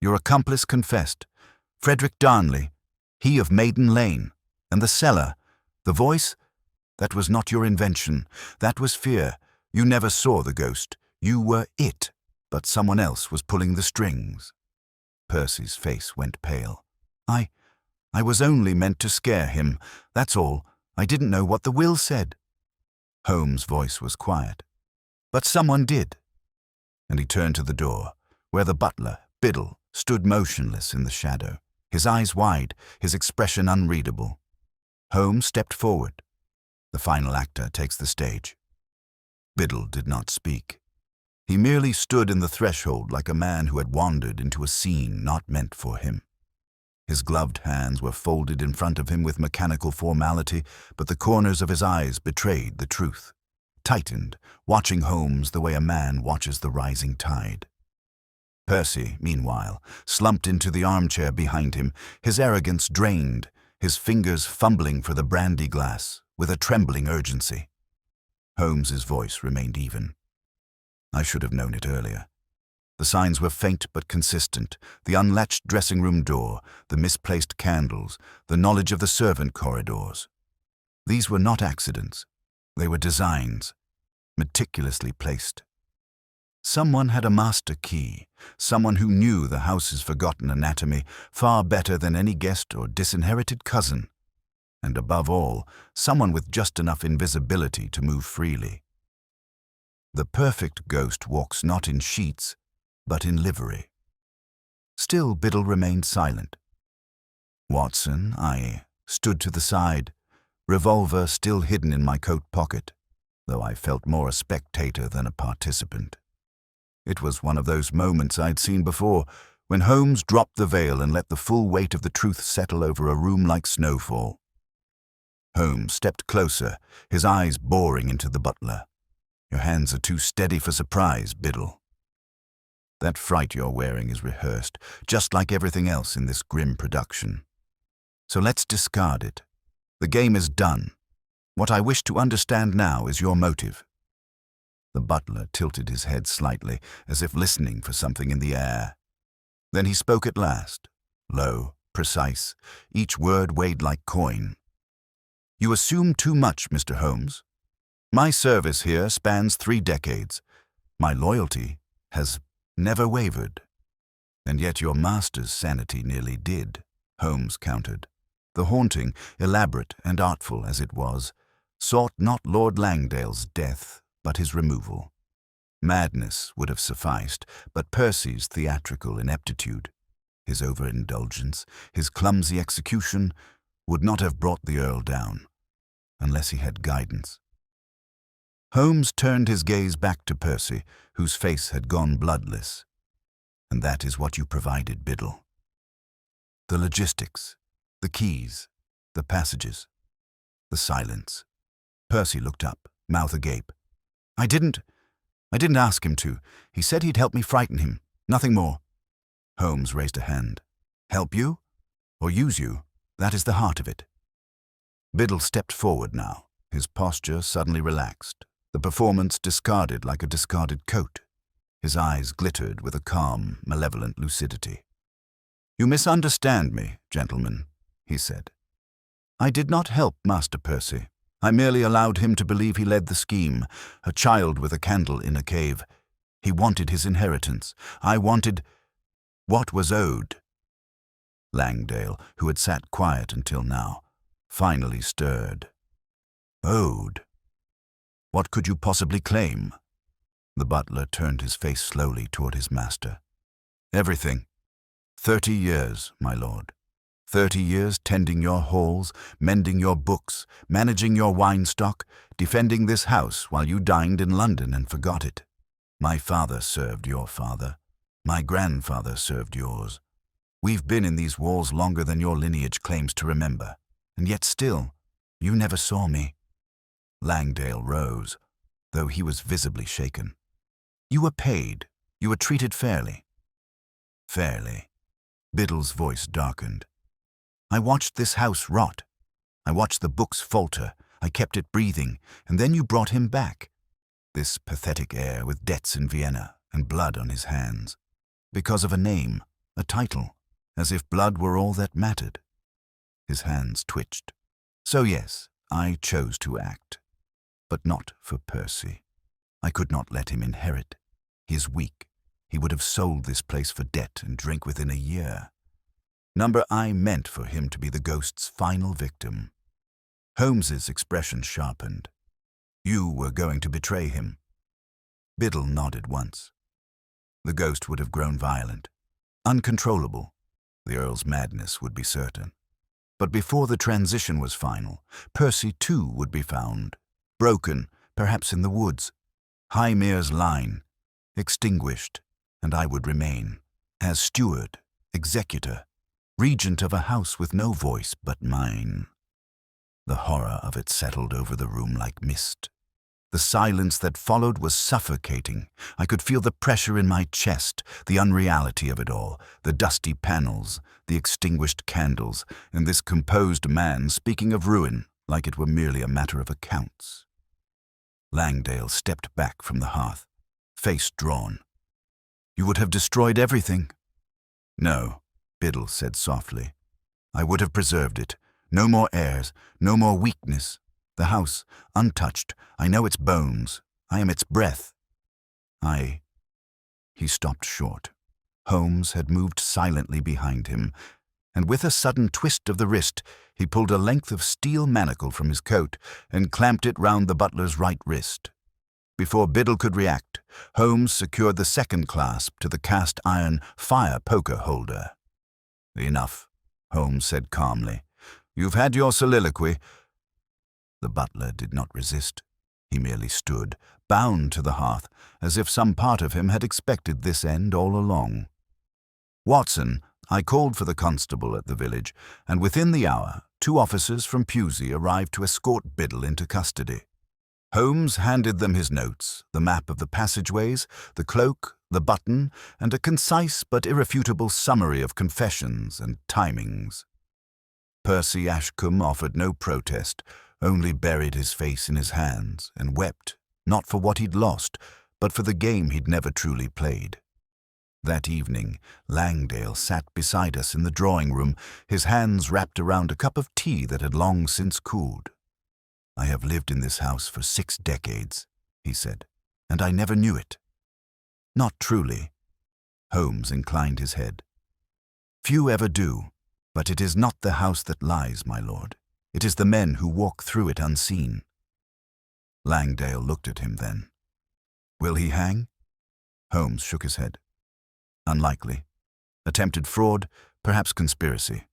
S1: Your accomplice confessed. Frederick Darnley, he of Maiden Lane, and the cellar, the voice, that was not your invention. That was fear. You never saw the ghost. You were it, but someone else was pulling the strings. Percy's face went pale. I was only meant to scare him. That's all. I didn't know what the will said. Holmes' voice was quiet. But someone did. And he turned to the door, where the butler, Biddle, stood motionless in the shadow, his eyes wide, his expression unreadable. Holmes stepped forward. The final actor takes the stage. Biddle did not speak. He merely stood in the threshold like a man who had wandered into a scene not meant for him. His gloved hands were folded in front of him with mechanical formality, but the corners of his eyes betrayed the truth, tightened, watching Holmes the way a man watches the rising tide. Percy, meanwhile, slumped into the armchair behind him, his arrogance drained, his fingers fumbling for the brandy glass with a trembling urgency. Holmes's voice remained even. I should have known it earlier. The signs were faint but consistent, the unlatched dressing-room door, the misplaced candles, the knowledge of the servant corridors. These were not accidents. They were designs, meticulously placed. Someone had a master key, someone who knew the house's forgotten anatomy far better than any guest or disinherited cousin. And above all, someone with just enough invisibility to move freely. The perfect ghost walks not in sheets, but in livery. Still Biddle remained silent. Watson, I stood to the side, revolver still hidden in my coat pocket, though I felt more a spectator than a participant. It was one of those moments I'd seen before, when Holmes dropped the veil and let the full weight of the truth settle over a room like snowfall. Holmes stepped closer, his eyes boring into the butler. Your hands are too steady for surprise, Biddle. That fright you're wearing is rehearsed, just like everything else in this grim production. So let's discard it. The game is done. What I wish to understand now is your motive. The butler tilted his head slightly, as if listening for something in the air. Then he spoke at last, low, precise, each word weighed like coin. You assume too much, Mr. Holmes. My service here spans 3 decades. My loyalty has never wavered. And yet your master's sanity nearly did, Holmes countered. The haunting, elaborate and artful as it was, sought not Lord Langdale's death, but his removal. Madness would have sufficed, but Percy's theatrical ineptitude, his overindulgence, his clumsy execution, would not have brought the Earl down, unless he had guidance. Holmes turned his gaze back to Percy, whose face had gone bloodless. And that is what you provided, Biddle. The logistics, the keys, the passages, the silence. Percy looked up, mouth agape. I didn't ask him to. He said he'd help me frighten him, nothing more. Holmes raised a hand. Help you? Or use you? That is the heart of it. Biddle stepped forward now, his posture suddenly relaxed, the performance discarded like a discarded coat. His eyes glittered with a calm, malevolent lucidity. You misunderstand me, gentlemen, he said. I did not help Master Percy. I merely allowed him to believe he led the scheme, a child with a candle in a cave. He wanted his inheritance. I wanted what was owed. Langdale, who had sat quiet until now, finally stirred. Owed? What could you possibly claim? The butler turned his face slowly toward his master. Everything. 30 years, my lord. 30 years tending your halls, mending your books, managing your wine stock, defending this house while you dined in London and forgot it. My father served your father. My grandfather served yours. We've been in these walls longer than your lineage claims to remember, and yet still, you never saw me. Langdale rose, though he was visibly shaken. You were paid. You were treated fairly. Fairly. Biddle's voice darkened. I watched this house rot. I watched the books falter. I kept it breathing, and then you brought him back. This pathetic heir with debts in Vienna and blood on his hands. Because of a name, a title, as if blood were all that mattered. His hands twitched. So yes, I chose to act. But not for Percy. I could not let him inherit. He is weak. He would have sold this place for debt and drink within a year. Number I meant for him to be the ghost's final victim. Holmes's expression sharpened. You were going to betray him. Biddle nodded once. The ghost would have grown violent, uncontrollable. The Earl's madness would be certain. But before the transition was final, Percy too would be found, broken, perhaps in the woods. Hymere's line, extinguished, and I would remain, as steward, executor, regent of a house with no voice but mine. The horror of it settled over the room like mist. The silence that followed was suffocating. I could feel the pressure in my chest, the unreality of it all, the dusty panels, the extinguished candles, and this composed man speaking of ruin like it were merely a matter of accounts. Langdale stepped back from the hearth, face drawn. You would have destroyed everything. No, Biddle said softly. I would have preserved it. No more heirs, no more weakness. The house, untouched, I know its bones. I am its breath. He stopped short. Holmes had moved silently behind him, and with a sudden twist of the wrist, he pulled a length of steel manacle from his coat and clamped it round the butler's right wrist. Before Biddle could react, Holmes secured the second clasp to the cast-iron fire poker holder. Enough, Holmes said calmly. You've had your soliloquy. The butler did not resist. He merely stood, bound to the hearth, as if some part of him had expected this end all along. Watson, I called for the constable at the village, and within the hour, 2 officers from Pusey arrived to escort Biddle into custody. Holmes handed them his notes, the map of the passageways, the cloak, the button, and a concise but irrefutable summary of confessions and timings. Percy Ashcombe offered no protest, only buried his face in his hands and wept, not for what he'd lost, but for the game he'd never truly played. That evening, Langdale sat beside us in the drawing-room, his hands wrapped around a cup of tea that had long since cooled. I have lived in this house for 6 decades, he said, and I never knew it. Not truly. Holmes inclined his head. Few ever do, but it is not the house that lies, my lord. It is the men who walk through it unseen. Langdale looked at him then. Will he hang? Holmes shook his head. Unlikely. Attempted fraud, perhaps conspiracy.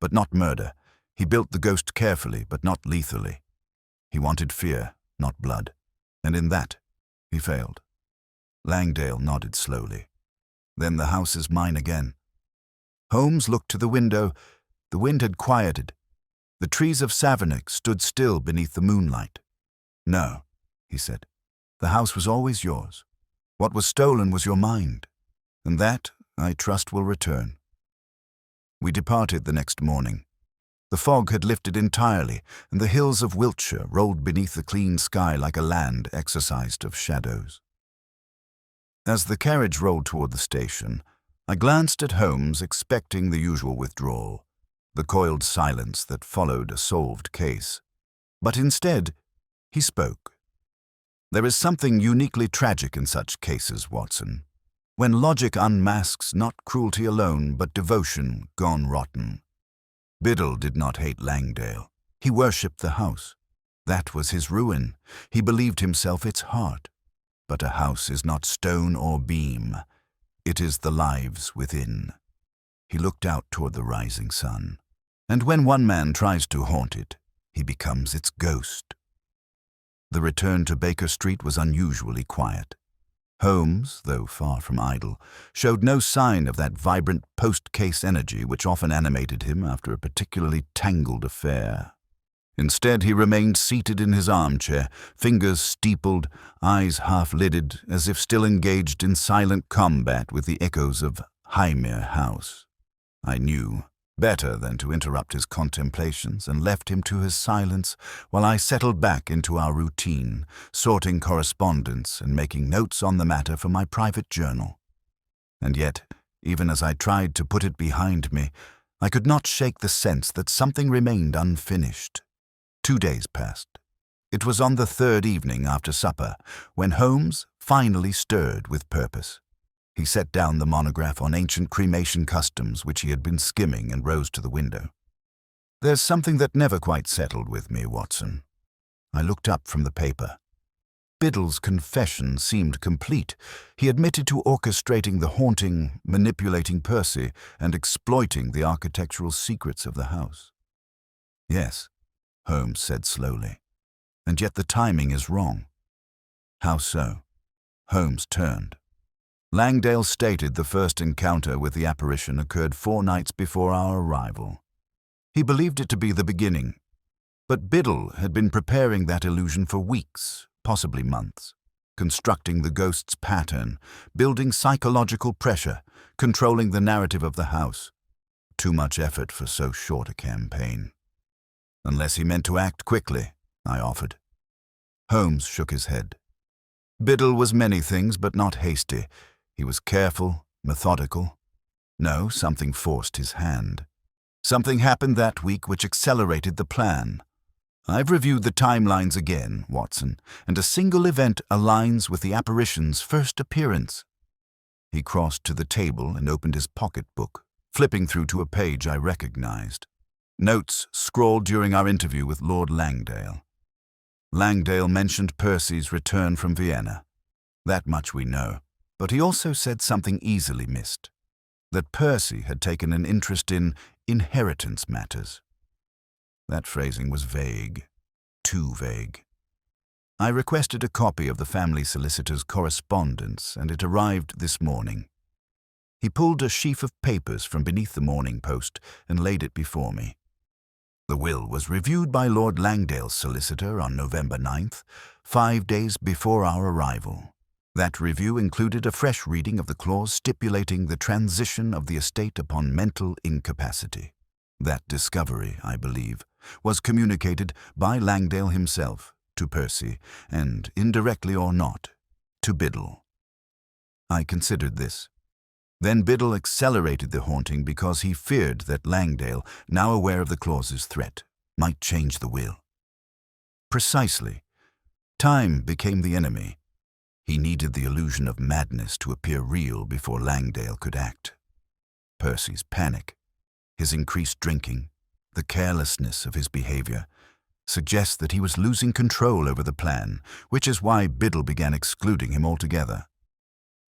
S1: But not murder. He built the ghost carefully, but not lethally. He wanted fear, not blood. And in that, he failed. Langdale nodded slowly. Then the house is mine again. Holmes looked to the window. The wind had quieted. The trees of Savernake stood still beneath the moonlight. No, he said. The house was always yours. What was stolen was your mind. And that, I trust, will return. We departed the next morning. The fog had lifted entirely, and the hills of Wiltshire rolled beneath the clean sky like a land exorcised of shadows. As the carriage rolled toward the station, I glanced at Holmes, expecting the usual withdrawal, the coiled silence that followed a solved case. But instead, he spoke. There is something uniquely tragic in such cases, Watson, when logic unmasks not cruelty alone, but devotion gone rotten. Biddle did not hate Langdale. He worshipped the house. That was his ruin. He believed himself its heart. But a house is not stone or beam. It is the lives within. He looked out toward the rising sun. And when one man tries to haunt it, he becomes its ghost. The return to Baker Street was unusually quiet. Holmes, though far from idle, showed no sign of that vibrant post-case energy which often animated him after a particularly tangled affair. Instead, he remained seated in his armchair, fingers steepled, eyes half-lidded, as if still engaged in silent combat with the echoes of Highmere House. I knew better than to interrupt his contemplations and left him to his silence while I settled back into our routine, sorting correspondence and making notes on the matter for my private journal. And yet, even as I tried to put it behind me, I could not shake the sense that something remained unfinished. 2 days passed. It was on the third evening after supper when Holmes finally stirred with purpose. He set down the monograph on ancient cremation customs which he had been skimming and rose to the window. "There's something that never quite settled with me, Watson." I looked up from the paper. Biddle's confession seemed complete. He admitted to orchestrating the haunting, manipulating Percy, and exploiting the architectural secrets of the house. "Yes," Holmes said slowly, "and yet the timing is wrong." "How so?" Holmes turned. Langdale stated the first encounter with the apparition occurred 4 nights before our arrival. He believed it to be the beginning, but Biddle had been preparing that illusion for weeks, possibly months, constructing the ghost's pattern, building psychological pressure, controlling the narrative of the house. Too much effort for so short a campaign. "Unless he meant to act quickly," I offered. Holmes shook his head. "Biddle was many things, but not hasty. He was careful, methodical. No, something forced his hand. Something happened that week which accelerated the plan. I've reviewed the timelines again, Watson, and a single event aligns with the apparition's first appearance." He crossed to the table and opened his pocketbook, flipping through to a page I recognized. Notes scrawled during our interview with Lord Langdale. Langdale mentioned Percy's return from Vienna. That much we know. But he also said something easily missed, that Percy had taken an interest in inheritance matters. That phrasing was vague, too vague. I requested a copy of the family solicitor's correspondence, and it arrived this morning. He pulled a sheaf of papers from beneath the Morning Post and laid it before me. The will was reviewed by Lord Langdale's solicitor on November 9th, 5 days before our arrival. That review included a fresh reading of the clause stipulating the transition of the estate upon mental incapacity. That discovery, I believe, was communicated by Langdale himself to Percy, and, indirectly or not, to Biddle. I considered this. Then Biddle accelerated the haunting because he feared that Langdale, now aware of the clause's threat, might change the will. Precisely. Time became the enemy. He needed the illusion of madness to appear real before Langdale could act. Percy's panic, his increased drinking, the carelessness of his behavior, suggest that he was losing control over the plan, which is why Biddle began excluding him altogether.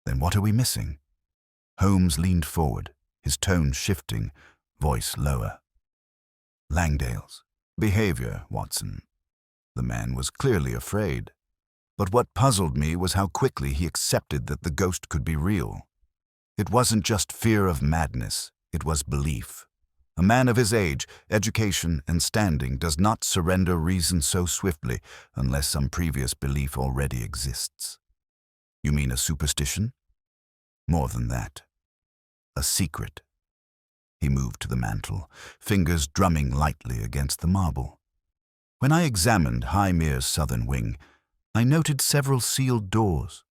S1: Then what are we missing? Holmes leaned forward, his tone shifting, voice lower. Langdale's behavior, Watson. The man was clearly afraid. But what puzzled me was how quickly he accepted that the ghost could be real. It wasn't just fear of madness, it was belief. A man of his age, education, and standing does not surrender reason so swiftly unless some previous belief already exists. You mean a superstition? More than that. A secret. He moved to the mantel, fingers drumming lightly against the marble. When I examined Highmere's southern wing, I noted several sealed doors.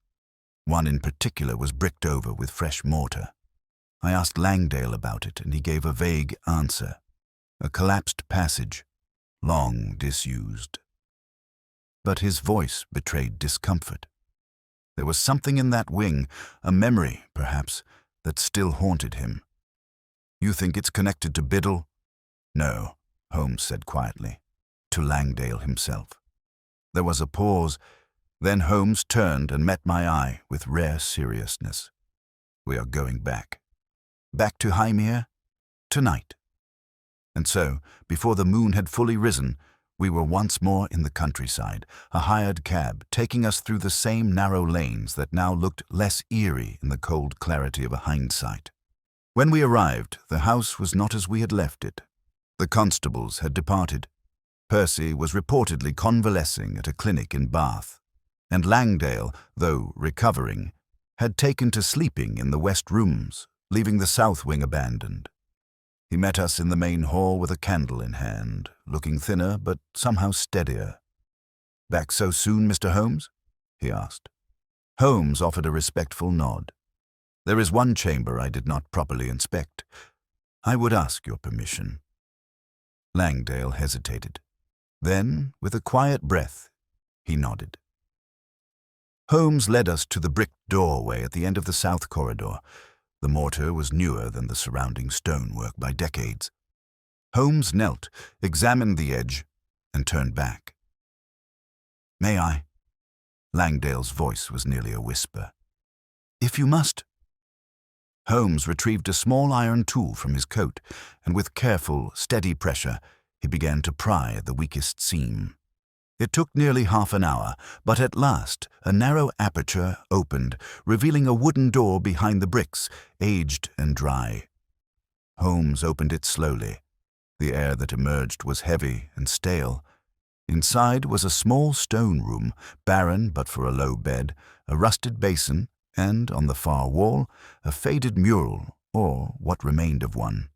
S1: One in particular was bricked over with fresh mortar. I asked Langdale about it, and he gave a vague answer. A collapsed passage, long disused. But his voice betrayed discomfort. There was something in that wing, a memory, perhaps, that still haunted him. "You think it's connected to Biddle?" "No," Holmes said quietly. "To Langdale himself." There was a pause. Then Holmes turned and met my eye with rare seriousness. "We are going back. Back to Highmere? Tonight." And so, before the moon had fully risen, we were once more in the countryside, a hired cab taking us through the same narrow lanes that now looked less eerie in the cold clarity of a hindsight. When we arrived, the house was not as we had left it. The constables had departed. Percy was reportedly convalescing at a clinic in Bath, and Langdale, though recovering, had taken to sleeping in the west rooms, leaving the south wing abandoned. He met us in the main hall with a candle in hand, looking thinner but somehow steadier. "Back so soon, Mr. Holmes?" he asked. Holmes offered a respectful nod. "There is one chamber I did not properly inspect. I would ask your permission." Langdale hesitated. Then, with a quiet breath, he nodded. Holmes led us to the brick doorway at the end of the south corridor. The mortar was newer than the surrounding stonework by decades. Holmes knelt, examined the edge, and turned back. "May I?" Langdale's voice was nearly a whisper. "If you must." Holmes retrieved a small iron tool from his coat, and with careful, steady pressure, he began to pry at the weakest seam. It took nearly half an hour, but at last a narrow aperture opened, revealing a wooden door behind the bricks, aged and dry. Holmes opened it slowly. The air that emerged was heavy and stale. Inside was a small stone room, barren but for a low bed, a rusted basin, and, on the far wall, a faded mural, or what remained of one.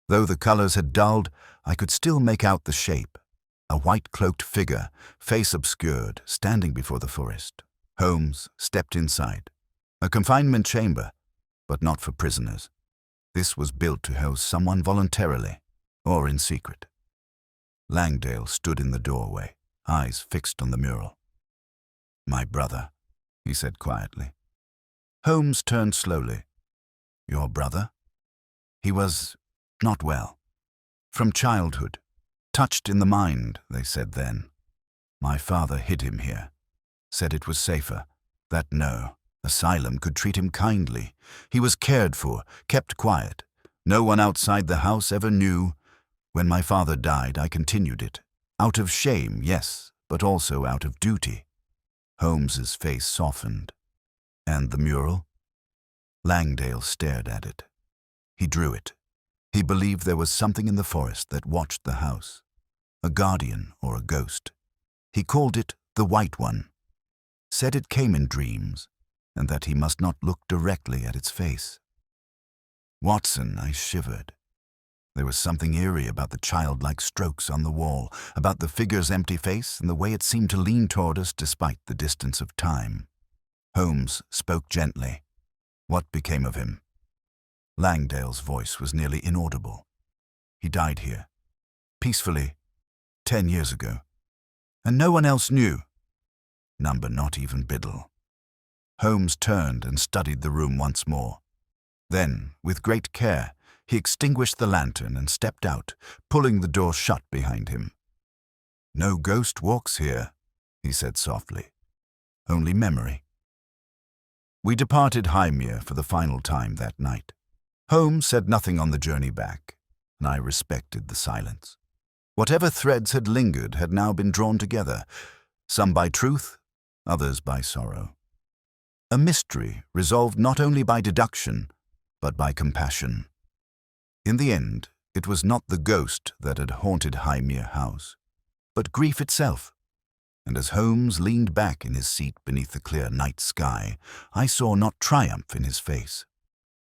S1: Though the colors had dulled, I could still make out the shape. A white-cloaked figure, face obscured, standing before the forest. Holmes stepped inside. A confinement chamber, but not for prisoners. This was built to house someone voluntarily, or in secret. Langdale stood in the doorway, eyes fixed on the mural. "My brother," he said quietly. Holmes turned slowly. "Your brother?" "He was not well. From childhood. Touched in the mind, they said then. My father hid him here. Said it was safer. That no asylum could treat him kindly. He was cared for, kept quiet. No one outside the house ever knew. When my father died, I continued it. Out of shame, yes, but also out of duty." Holmes's face softened. "And the mural?" Langdale stared at it. He drew it. He believed there was something in the forest that watched the house. A guardian or a ghost. He called it the White One. Said it came in dreams, and that he must not look directly at its face. "Watson," I shivered. There was something eerie about the childlike strokes on the wall, about the figure's empty face and the way it seemed to lean toward us despite the distance of time. Holmes spoke gently. "What became of him?" Langdale's voice was nearly inaudible. "He died here. Peacefully. 10 years ago. And no one else knew. Number not even Biddle." Holmes turned and studied the room once more. Then, with great care, he extinguished the lantern and stepped out, pulling the door shut behind him. "No ghost walks here," he said softly. "Only memory." We departed Highmere for the final time that night. Holmes said nothing on the journey back, and I respected the silence. Whatever threads had lingered had now been drawn together, some by truth, others by sorrow. A mystery resolved not only by deduction, but by compassion. In the end, it was not the ghost that had haunted Highmere House, but grief itself. And as Holmes leaned back in his seat beneath the clear night sky, I saw not triumph in his face,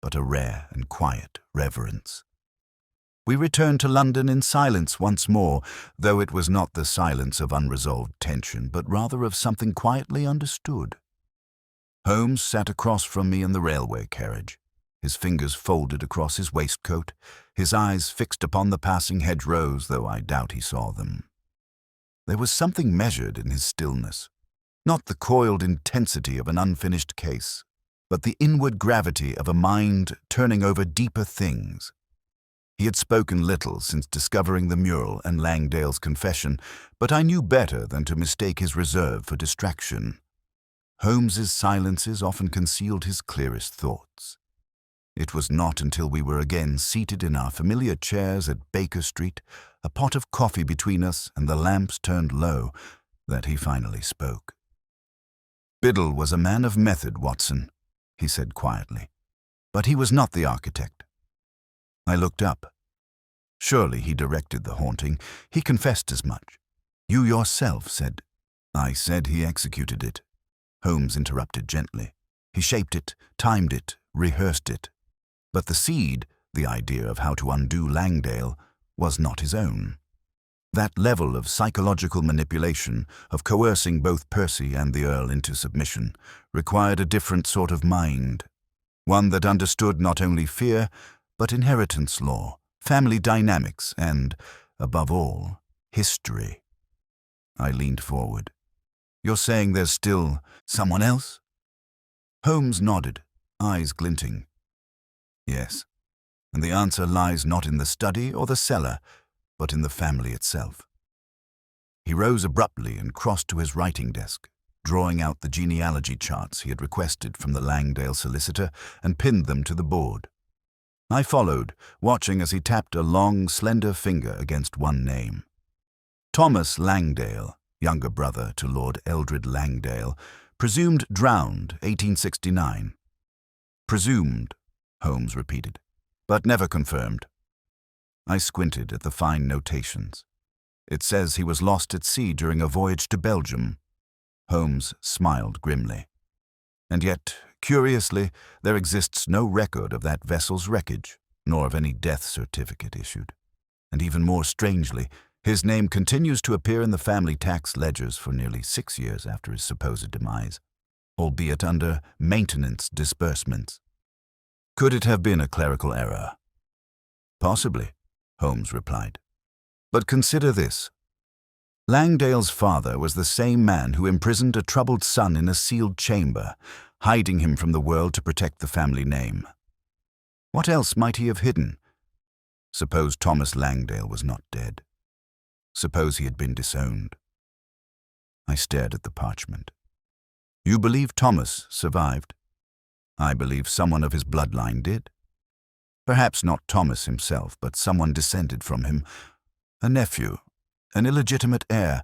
S1: but a rare and quiet reverence. We returned to London in silence once more, though it was not the silence of unresolved tension, but rather of something quietly understood. Holmes sat across from me in the railway carriage, his fingers folded across his waistcoat, his eyes fixed upon the passing hedgerows, though I doubt he saw them. There was something measured in his stillness, not the coiled intensity of an unfinished case, but the inward gravity of a mind turning over deeper things. He had spoken little since discovering the mural and Langdale's confession, but I knew better than to mistake his reserve for distraction. Holmes's silences often concealed his clearest thoughts. It was not until we were again seated in our familiar chairs at Baker Street, a pot of coffee between us and the lamps turned low, that he finally spoke. "Biddle was a man of method, Watson," he said quietly, "but he was not the architect." I looked up. Surely he directed the haunting. He confessed as much. "You yourself said—" "I said he executed it," Holmes interrupted gently. "He shaped it, timed it, rehearsed it. But the seed, the idea of how to undo Langdale, was not his own. That level of psychological manipulation, of coercing both Percy and the Earl into submission, required a different sort of mind, one that understood not only fear, but inheritance law, family dynamics, and, above all, history. I leaned forward. "You're saying there's still someone else?" Holmes nodded, eyes glinting. "Yes, and the answer lies not in the study or the cellar, but in the family itself." He rose abruptly and crossed to his writing desk, drawing out the genealogy charts he had requested from the Langdale solicitor and pinned them to the board. I followed, watching as he tapped a long, slender finger against one name. Thomas Langdale, younger brother to Lord Eldred Langdale, presumed drowned, 1869. "Presumed," Holmes repeated, "but never confirmed." I squinted at the fine notations. "It says he was lost at sea during a voyage to Belgium." Holmes smiled grimly. "And yet, curiously, there exists no record of that vessel's wreckage, nor of any death certificate issued. And even more strangely, his name continues to appear in the family tax ledgers for nearly 6 years after his supposed demise, albeit under maintenance disbursements. Could it have been a clerical error?" "Possibly," Holmes replied. "But consider this. Langdale's father was the same man who imprisoned a troubled son in a sealed chamber, hiding him from the world to protect the family name. What else might he have hidden? Suppose Thomas Langdale was not dead. Suppose he had been disowned." I stared at the parchment. "You believe Thomas survived?" "I believe someone of his bloodline did. Perhaps not Thomas himself, but someone descended from him, a nephew, an illegitimate heir,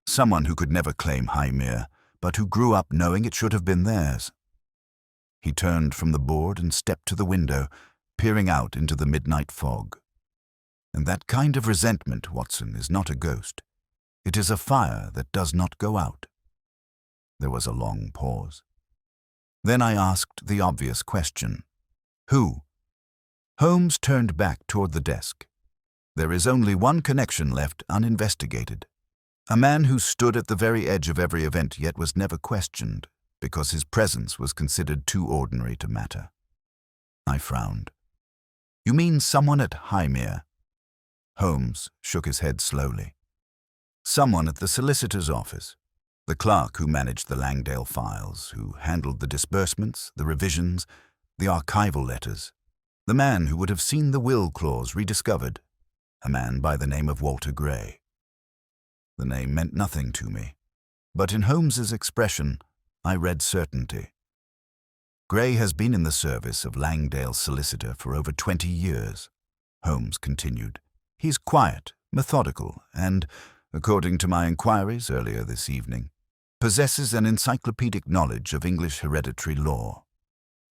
S1: someone who could never claim Highmere, but who grew up knowing it should have been theirs." He turned from the board and stepped to the window, peering out into the midnight fog. "And that kind of resentment, Watson, is not a ghost. It is a fire that does not go out." There was a long pause. Then I asked the obvious question. "Who?" Holmes turned back toward the desk. "There is only one connection left uninvestigated. A man who stood at the very edge of every event yet was never questioned, because his presence was considered too ordinary to matter." I frowned. "You mean someone at Highmere?" Holmes shook his head slowly. "Someone at the solicitor's office. The clerk who managed the Langdale files, who handled the disbursements, the revisions, the archival letters. The man who would have seen the will clause rediscovered. A man by the name of Walter Gray." The name meant nothing to me, but in Holmes's expression I read certainty. "Gray has been in the service of Langdale's solicitor for over 20 years, Holmes continued. "He's quiet, methodical, and, according to my inquiries earlier this evening, possesses an encyclopedic knowledge of English hereditary law.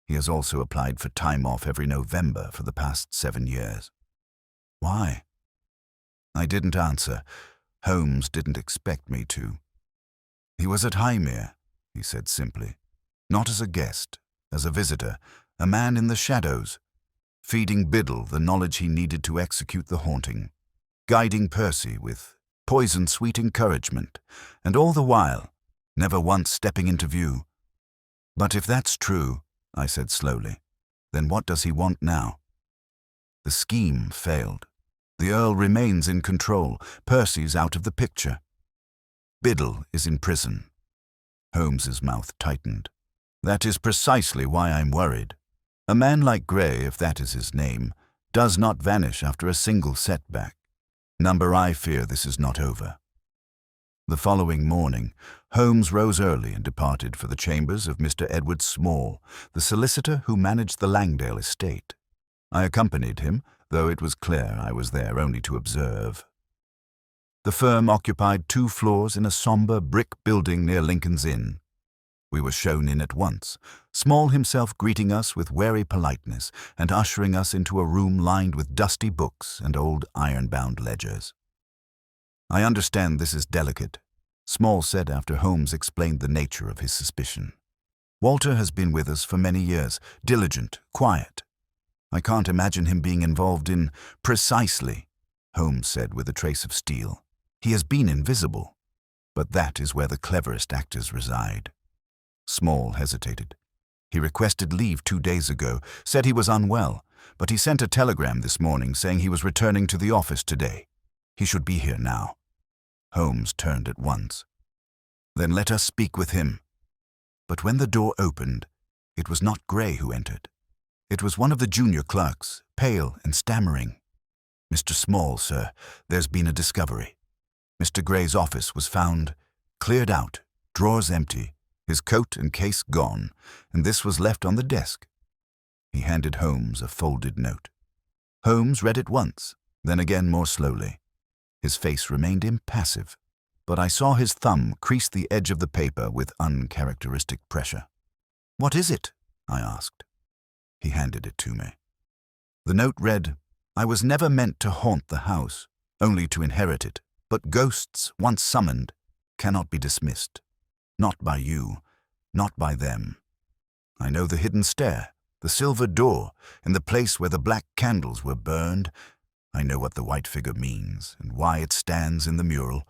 S1: He has also applied for time off every November for the past 7 years. Why?" I didn't answer. Holmes didn't expect me to. "He was at Highmere," he said simply. "Not as a guest, as a visitor, a man in the shadows, feeding Biddle the knowledge he needed to execute the haunting, guiding Percy with poison-sweet encouragement, and all the while, never once stepping into view. But if that's true," I said slowly, "then what does he want now? The scheme failed. The Earl remains in control. Percy's out of the picture. Biddle is in prison." Holmes's mouth tightened. "That is precisely why I'm worried. A man like Gray, if that is his name, does not vanish after a single setback. Number, I fear this is not over." The following morning, Holmes rose early and departed for the chambers of Mr. Edward Small, the solicitor who managed the Langdale estate. I accompanied him, though it was clear I was there only to observe. The firm occupied 2 floors in a somber brick building near Lincoln's Inn. We were shown in at once, Small himself greeting us with wary politeness and ushering us into a room lined with dusty books and old iron-bound ledgers. "I understand this is delicate," Small said after Holmes explained the nature of his suspicion. "Walter has been with us for many years, diligent, quiet. I can't imagine him being involved in precisely, Holmes said with a trace of steel. He has been invisible, but that is where the cleverest actors reside. Small hesitated. He requested leave 2 days ago, said he was unwell, but he sent a telegram this morning saying he was returning to the office today. He should be here now. Holmes turned at once. Then let us speak with him. But when the door opened, it was not Gray who entered. It was one of the junior clerks, pale and stammering. "Mr. Small, sir, there's been a discovery. Mr. Gray's office was found, cleared out, drawers empty, his coat and case gone, and this was left on the desk." He handed Holmes a folded note. Holmes read it once, then again more slowly. His face remained impassive, but I saw his thumb crease the edge of the paper with uncharacteristic pressure. "What is it?" I asked. He handed it to me. The note read, "I was never meant to haunt the house, only to inherit it, but ghosts, once summoned, cannot be dismissed. Not by you, not by them. I know the hidden stair, the silver door, and the place where the black candles were burned. I know what the white figure means and why it stands in the mural.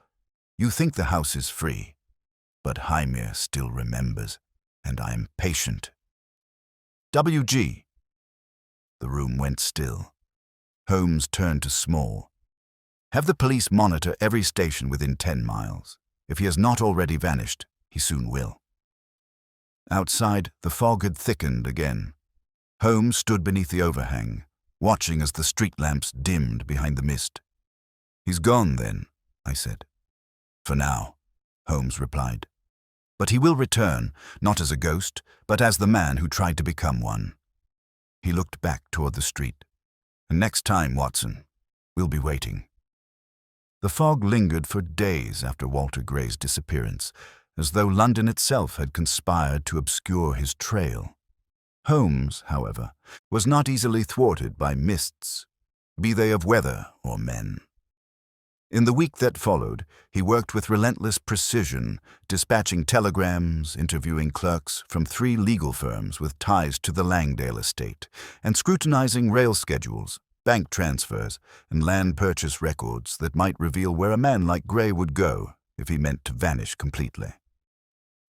S1: You think the house is free, but Hymir still remembers, and I am patient. W.G." The room went still. Holmes turned to Small. "Have the police monitor every station within 10 miles. If he has not already vanished, he soon will." Outside, the fog had thickened again. Holmes stood beneath the overhang, watching as the street lamps dimmed behind the mist. "He's gone, then," I said. "For now," Holmes replied. "But he will return, not as a ghost, but as the man who tried to become one." He looked back toward the street. "And next time, Watson, we'll be waiting." The fog lingered for days after Walter Gray's disappearance, as though London itself had conspired to obscure his trail. Holmes, however, was not easily thwarted by mists, be they of weather or men. In the week that followed, he worked with relentless precision, dispatching telegrams, interviewing clerks from 3 legal firms with ties to the Langdale estate, and scrutinizing rail schedules, bank transfers, and land purchase records that might reveal where a man like Gray would go if he meant to vanish completely.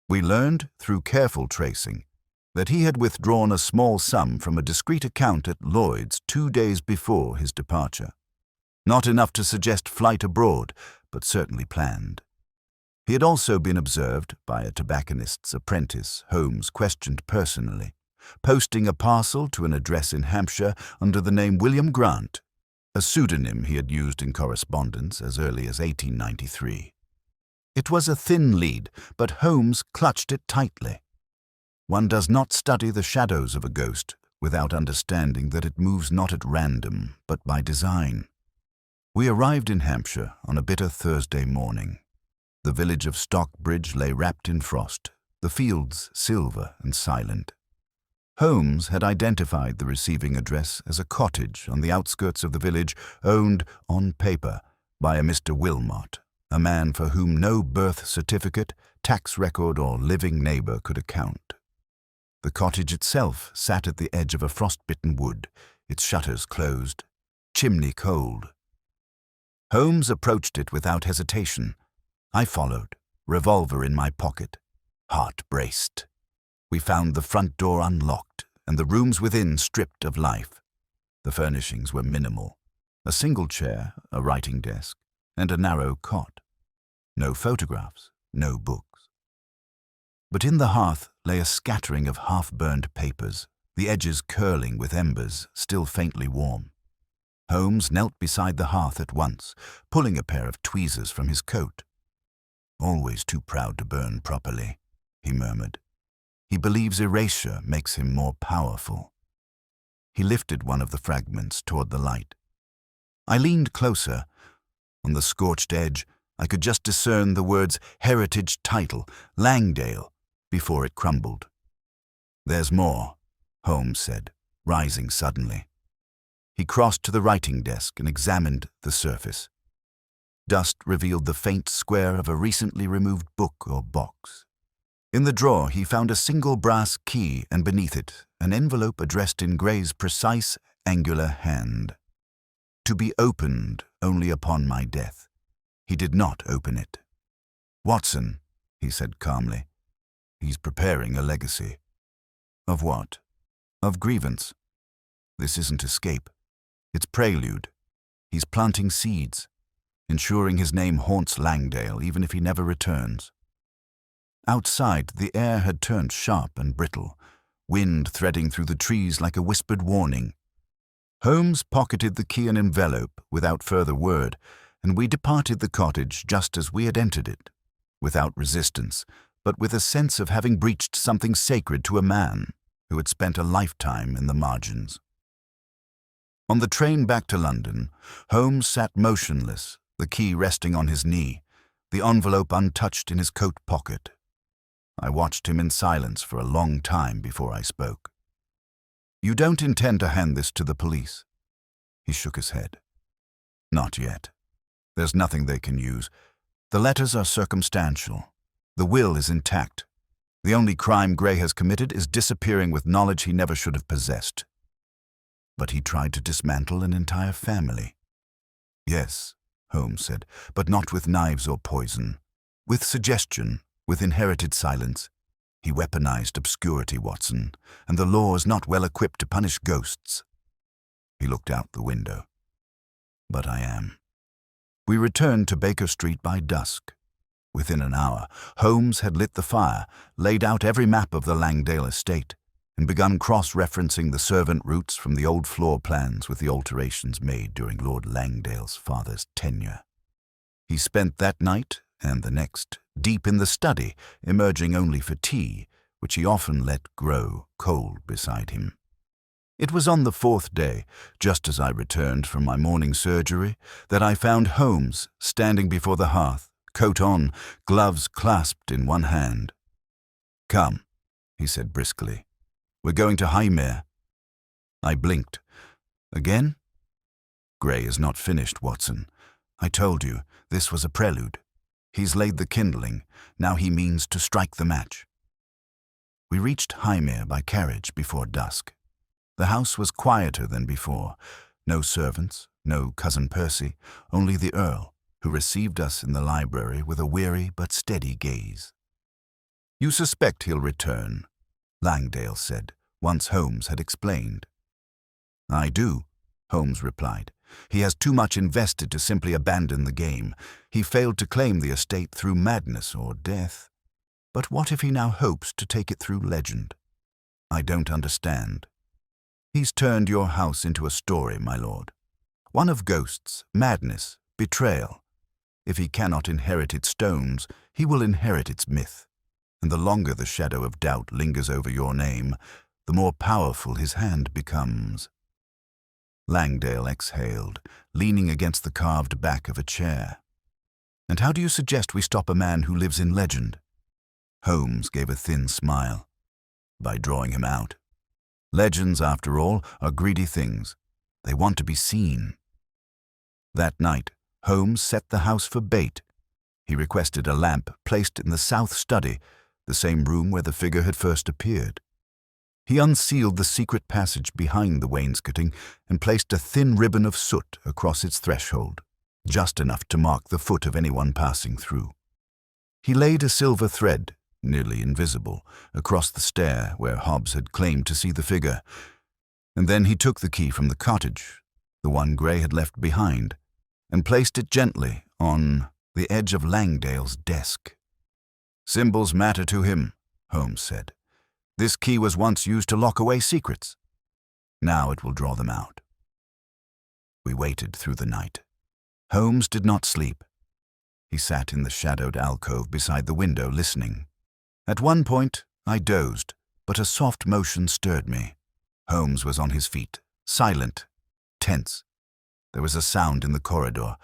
S1: We learned, through careful tracing, that he had withdrawn a small sum from a discreet account at Lloyd's 2 days before his departure. Not enough to suggest flight abroad, but certainly planned. He had also been observed by a tobacconist's apprentice Holmes questioned personally, posting a parcel to an address in Hampshire under the name William Grant, a pseudonym he had used in correspondence as early as 1893. It was a thin lead, but Holmes clutched it tightly. One does not study the shadows of a ghost without understanding that it moves not at random, but by design. We arrived in Hampshire on a bitter Thursday morning. The village of Stockbridge lay wrapped in frost, the fields silver and silent. Holmes had identified the receiving address as a cottage on the outskirts of the village owned, on paper, by a Mr. Wilmot, a man for whom no birth certificate, tax record, or living neighbor could account. The cottage itself sat at the edge of a frost-bitten wood, its shutters closed, chimney cold. Holmes approached it without hesitation. I followed, revolver in my pocket, heart braced. We found the front door unlocked and the rooms within stripped of life. The furnishings were minimal: a single chair, a writing desk, and a narrow cot. No photographs, no books. But in the hearth lay a scattering of half-burned papers, the edges curling with embers still faintly warm. Holmes knelt beside the hearth at once, pulling a pair of tweezers from his coat. "Always too proud to burn properly," he murmured. "He believes erasure makes him more powerful." He lifted one of the fragments toward the light. I leaned closer. On the scorched edge, I could just discern the words heritage title, Langdale, before it crumbled. "There's more," Holmes said, rising suddenly. He crossed to the writing desk and examined the surface. Dust revealed the faint square of a recently removed book or box. In the drawer, he found a single brass key and beneath it, an envelope addressed in Gray's precise angular hand. To be opened only upon my death. He did not open it. "Watson," he said calmly, "he's preparing a legacy." "Of what?" "Of grievance. This isn't escape. It's prelude. He's planting seeds, ensuring his name haunts Langdale even if he never returns." Outside, the air had turned sharp and brittle, wind threading through the trees like a whispered warning. Holmes pocketed the key and envelope without further word, and we departed the cottage just as we had entered it, without resistance, but with a sense of having breached something sacred to a man who had spent a lifetime in the margins. On the train back to London, Holmes sat motionless, the key resting on his knee, the envelope untouched in his coat pocket. I watched him in silence for a long time before I spoke. "You don't intend to hand this to the police?" He shook his head. "Not yet. There's nothing they can use. The letters are circumstantial. The will is intact. The only crime Gray has committed is disappearing with knowledge he never should have possessed." "But he tried to dismantle an entire family." "Yes," Holmes said, "but not with knives or poison. With suggestion, with inherited silence. He weaponized obscurity, Watson, and the law is not well equipped to punish ghosts." He looked out the window. "But I am." We returned to Baker Street by dusk. Within an hour, Holmes had lit the fire, laid out every map of the Langdale estate, and begun cross-referencing the servant routes from the old floor plans with the alterations made during Lord Langdale's father's tenure. He spent that night and the next deep in the study, emerging only for tea, which he often let grow cold beside him. It was on the fourth day, just as I returned from my morning surgery, that I found Holmes standing before the hearth, coat on, gloves clasped in one hand. "Come," he said briskly. "We're going to Highmere." I blinked. "Again?" "Gray is not finished, Watson. I told you, this was a prelude. He's laid the kindling. Now he means to strike the match." We reached Highmere by carriage before dusk. The house was quieter than before. No servants, no Cousin Percy, only the Earl, who received us in the library with a weary but steady gaze. "You suspect he'll return," Langdale said, once Holmes had explained. "I do," Holmes replied. "He has too much invested to simply abandon the game. He failed to claim the estate through madness or death. But what if he now hopes to take it through legend? I don't understand. He's turned your house into a story, my lord. One of ghosts, madness, betrayal. If he cannot inherit its stones, he will inherit its myth. And the longer the shadow of doubt lingers over your name, the more powerful his hand becomes." Langdale exhaled, leaning against the carved back of a chair. "And how do you suggest we stop a man who lives in legend?" Holmes gave a thin smile. "By drawing him out. Legends, after all, are greedy things. They want to be seen." That night, Holmes set the house for bait. He requested a lamp placed in the south study, the same room where the figure had first appeared. He unsealed the secret passage behind the wainscoting and placed a thin ribbon of soot across its threshold, just enough to mark the foot of anyone passing through. He laid a silver thread, nearly invisible, across the stair where Hobbs had claimed to see the figure, and then he took the key from the cottage, the one Gray had left behind, and placed it gently on the edge of Langdale's desk. "Symbols matter to him," Holmes said. "This key was once used to lock away secrets. Now it will draw them out." We waited through the night. Holmes did not sleep. He sat in the shadowed alcove beside the window, listening. At one point, I dozed, but a soft motion stirred me. Holmes was on his feet, silent, tense. There was a sound in the corridor,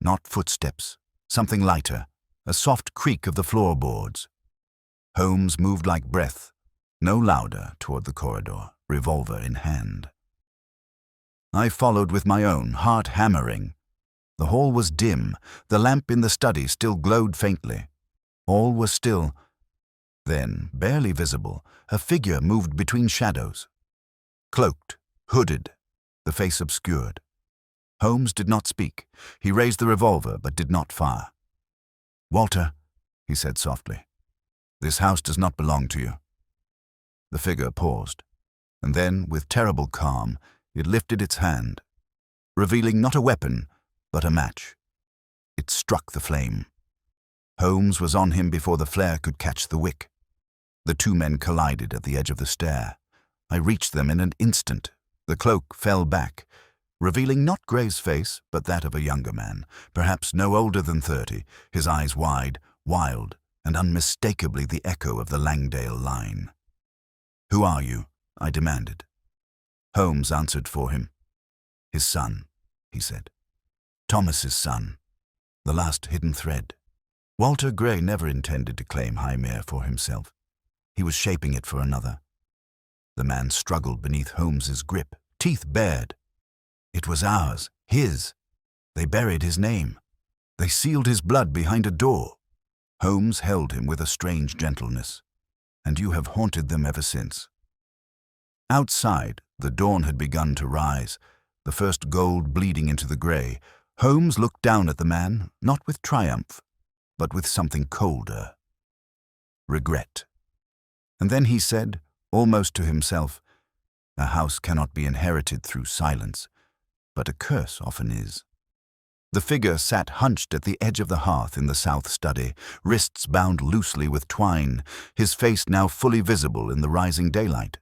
S1: not footsteps, something lighter, a soft creak of the floorboards. Holmes moved like breath, no louder, toward the corridor, revolver in hand. I followed with my own, heart hammering. The hall was dim, the lamp in the study still glowed faintly. All was still. Then, barely visible, a figure moved between shadows. Cloaked, hooded, the face obscured. Holmes did not speak. He raised the revolver but did not fire. "Walter," he said softly, "this house does not belong to you." The figure paused, and then, with terrible calm, it lifted its hand, revealing not a weapon, but a match. It struck the flame. Holmes was on him before the flare could catch the wick. The two men collided at the edge of the stair. I reached them in an instant. The cloak fell back, revealing not Gray's face, but that of a younger man, perhaps no older than 30, his eyes wide, wild, and unmistakably the echo of the Langdale line. "Who are you?" I demanded. Holmes answered for him. "His son," he said. "Thomas's son. The last hidden thread." Walter Gray never intended to claim Highmere for himself. He was shaping it for another. The man struggled beneath Holmes's grip, teeth bared. "It was ours, his. They buried his name. They sealed his blood behind a door." Holmes held him with a strange gentleness. "And you have haunted them ever since." Outside, the dawn had begun to rise, the first gold bleeding into the grey. Holmes looked down at the man, not with triumph, but with something colder. Regret. And then he said, almost to himself, "A house cannot be inherited through silence, but a curse often is." The figure sat hunched at the edge of the hearth in the south study, wrists bound loosely with twine, his face now fully visible in the rising daylight.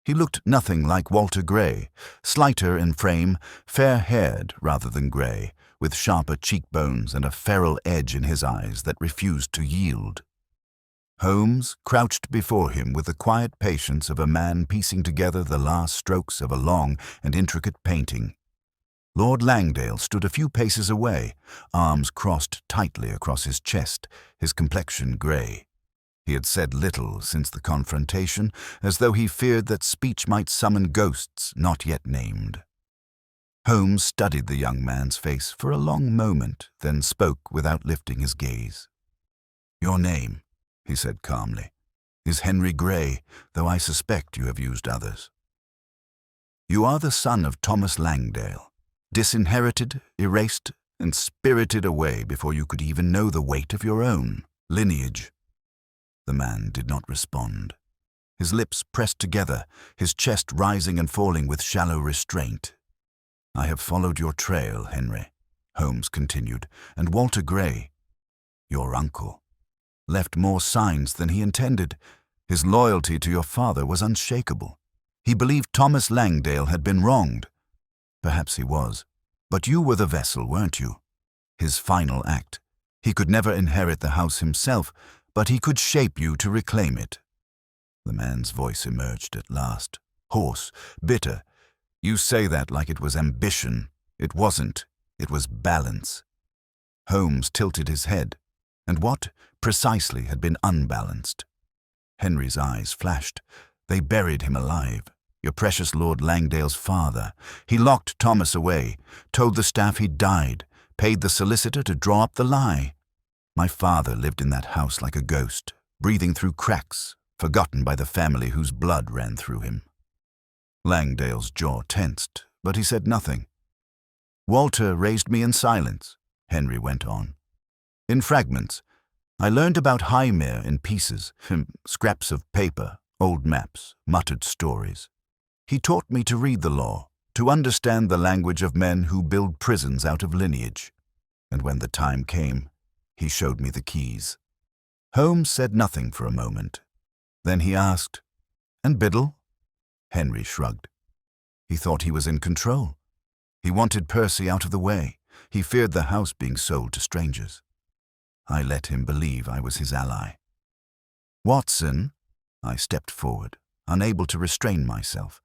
S1: He looked nothing like Walter Gray, slighter in frame, fair-haired rather than grey, with sharper cheekbones and a feral edge in his eyes that refused to yield. Holmes crouched before him with the quiet patience of a man piecing together the last strokes of a long and intricate painting. Lord Langdale stood a few paces away, arms crossed tightly across his chest, his complexion grey. He had said little since the confrontation, as though he feared that speech might summon ghosts not yet named. Holmes studied the young man's face for a long moment, then spoke without lifting his gaze. "Your name," he said calmly, "is Henry Gray, though I suspect you have used others. You are the son of Thomas Langdale, disinherited, erased, and spirited away before you could even know the weight of your own lineage." The man did not respond. His lips pressed together, his chest rising and falling with shallow restraint. "I have followed your trail, Henry," Holmes continued, "and Walter Gray, your uncle, left more signs than he intended. His loyalty to your father was unshakable. He believed Thomas Langdale had been wronged. Perhaps he was, but you were the vessel, weren't you? His final act. He could never inherit the house himself, but he could shape you to reclaim it." The man's voice emerged at last, hoarse, bitter. "You say that like it was ambition. It wasn't. It was balance." Holmes tilted his head. And what, precisely, had been unbalanced? Henry's eyes flashed. "They buried him alive. Your precious Lord Langdale's father. He locked Thomas away, told the staff he'd died, paid the solicitor to draw up the lie. My father lived in that house like a ghost, breathing through cracks, forgotten by the family whose blood ran through him." Langdale's jaw tensed, but he said nothing. "Walter raised me in silence," Henry went on. "In fragments. I learned about Highmere in pieces, scraps of paper, old maps, muttered stories. He taught me to read the law, to understand the language of men who build prisons out of lineage. And when the time came, he showed me the keys." Holmes said nothing for a moment. Then he asked, "And Biddle?" Henry shrugged. He thought he was in control. He wanted Percy out of the way. He feared the house being sold to strangers. I let him believe I was his ally. "Watson," I stepped forward, unable to restrain myself.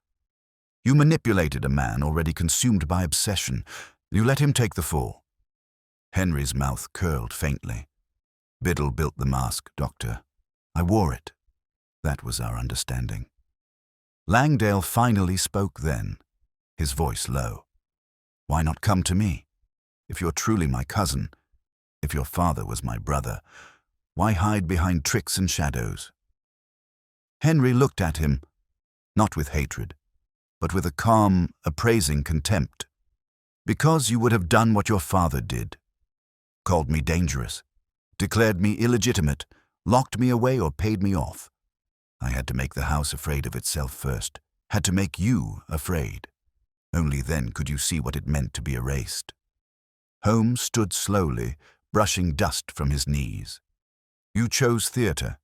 S1: "You manipulated a man already consumed by obsession. You let him take the fall." Henry's mouth curled faintly. "Biddle built the mask, Doctor. I wore it. That was our understanding." Langdale finally spoke then, his voice low. "Why not come to me? If you're truly my cousin, if your father was my brother, why hide behind tricks and shadows?" Henry looked at him, not with hatred, but with a calm, appraising contempt. "Because you would have done what your father did. Called me dangerous, declared me illegitimate, locked me away or paid me off. I had to make the house afraid of itself first, had to make you afraid. Only then could you see what it meant to be erased." Holmes stood slowly, brushing dust from his knees. "You chose theater.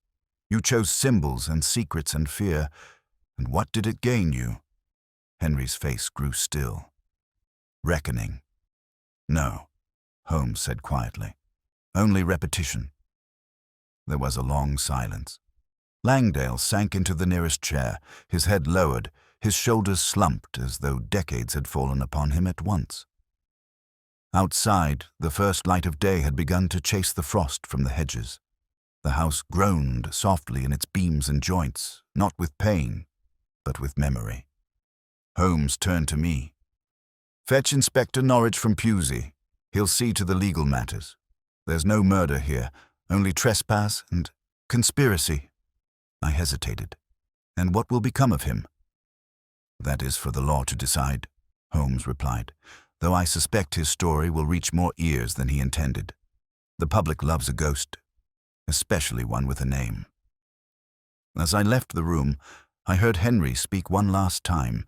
S1: You chose symbols and secrets and fear. And what did it gain you?" Henry's face grew still. "Reckoning." "No," Holmes said quietly. "Only repetition." There was a long silence. Langdale sank into the nearest chair, his head lowered, his shoulders slumped as though decades had fallen upon him at once. Outside, the first light of day had begun to chase the frost from the hedges. The house groaned softly in its beams and joints, not with pain, but with memory. Holmes turned to me. "Fetch Inspector Norwich from Pusey. He'll see to the legal matters. There's no murder here, only trespass and conspiracy." I hesitated. "And what will become of him?" "That is for the law to decide," Holmes replied, "though I suspect his story will reach more ears than he intended. The public loves a ghost, especially one with a name." As I left the room, I heard Henry speak one last time.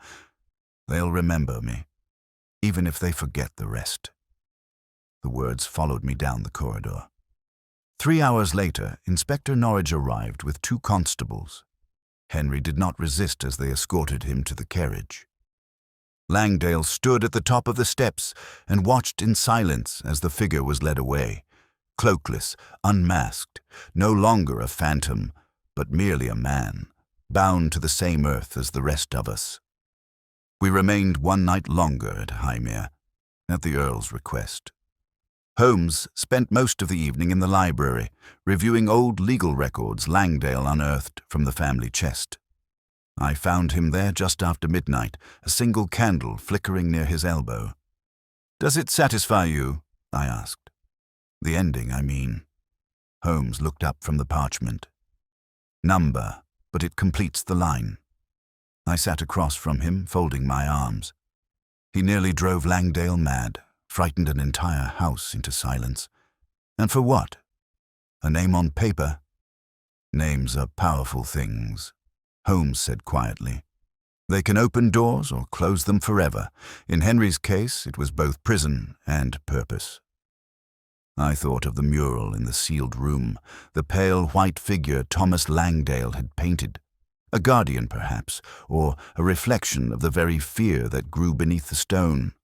S1: "They'll remember me, even if they forget the rest." The words followed me down the corridor. 3 hours later, Inspector Norwich arrived with 2 constables. Henry did not resist as they escorted him to the carriage. Langdale stood at the top of the steps and watched in silence as the figure was led away, cloakless, unmasked, no longer a phantom, but merely a man, bound to the same earth as the rest of us. We remained 1 night longer at Highmere, at the Earl's request. Holmes spent most of the evening in the library, reviewing old legal records Langdale unearthed from the family chest. I found him there just after midnight, a single candle flickering near his elbow. "Does it satisfy you?" I asked. "The ending, I mean." Holmes looked up from the parchment. "Number, but it completes the line." I sat across from him, folding my arms. He nearly drove Langdale mad, frightened an entire house into silence. And for what? A name on paper? "Names are powerful things," Holmes said quietly. "They can open doors or close them forever. In Henry's case, it was both prison and purpose." I thought of the mural in the sealed room, the pale white figure Thomas Langdale had painted. A guardian, perhaps, or a reflection of the very fear that grew beneath the stone.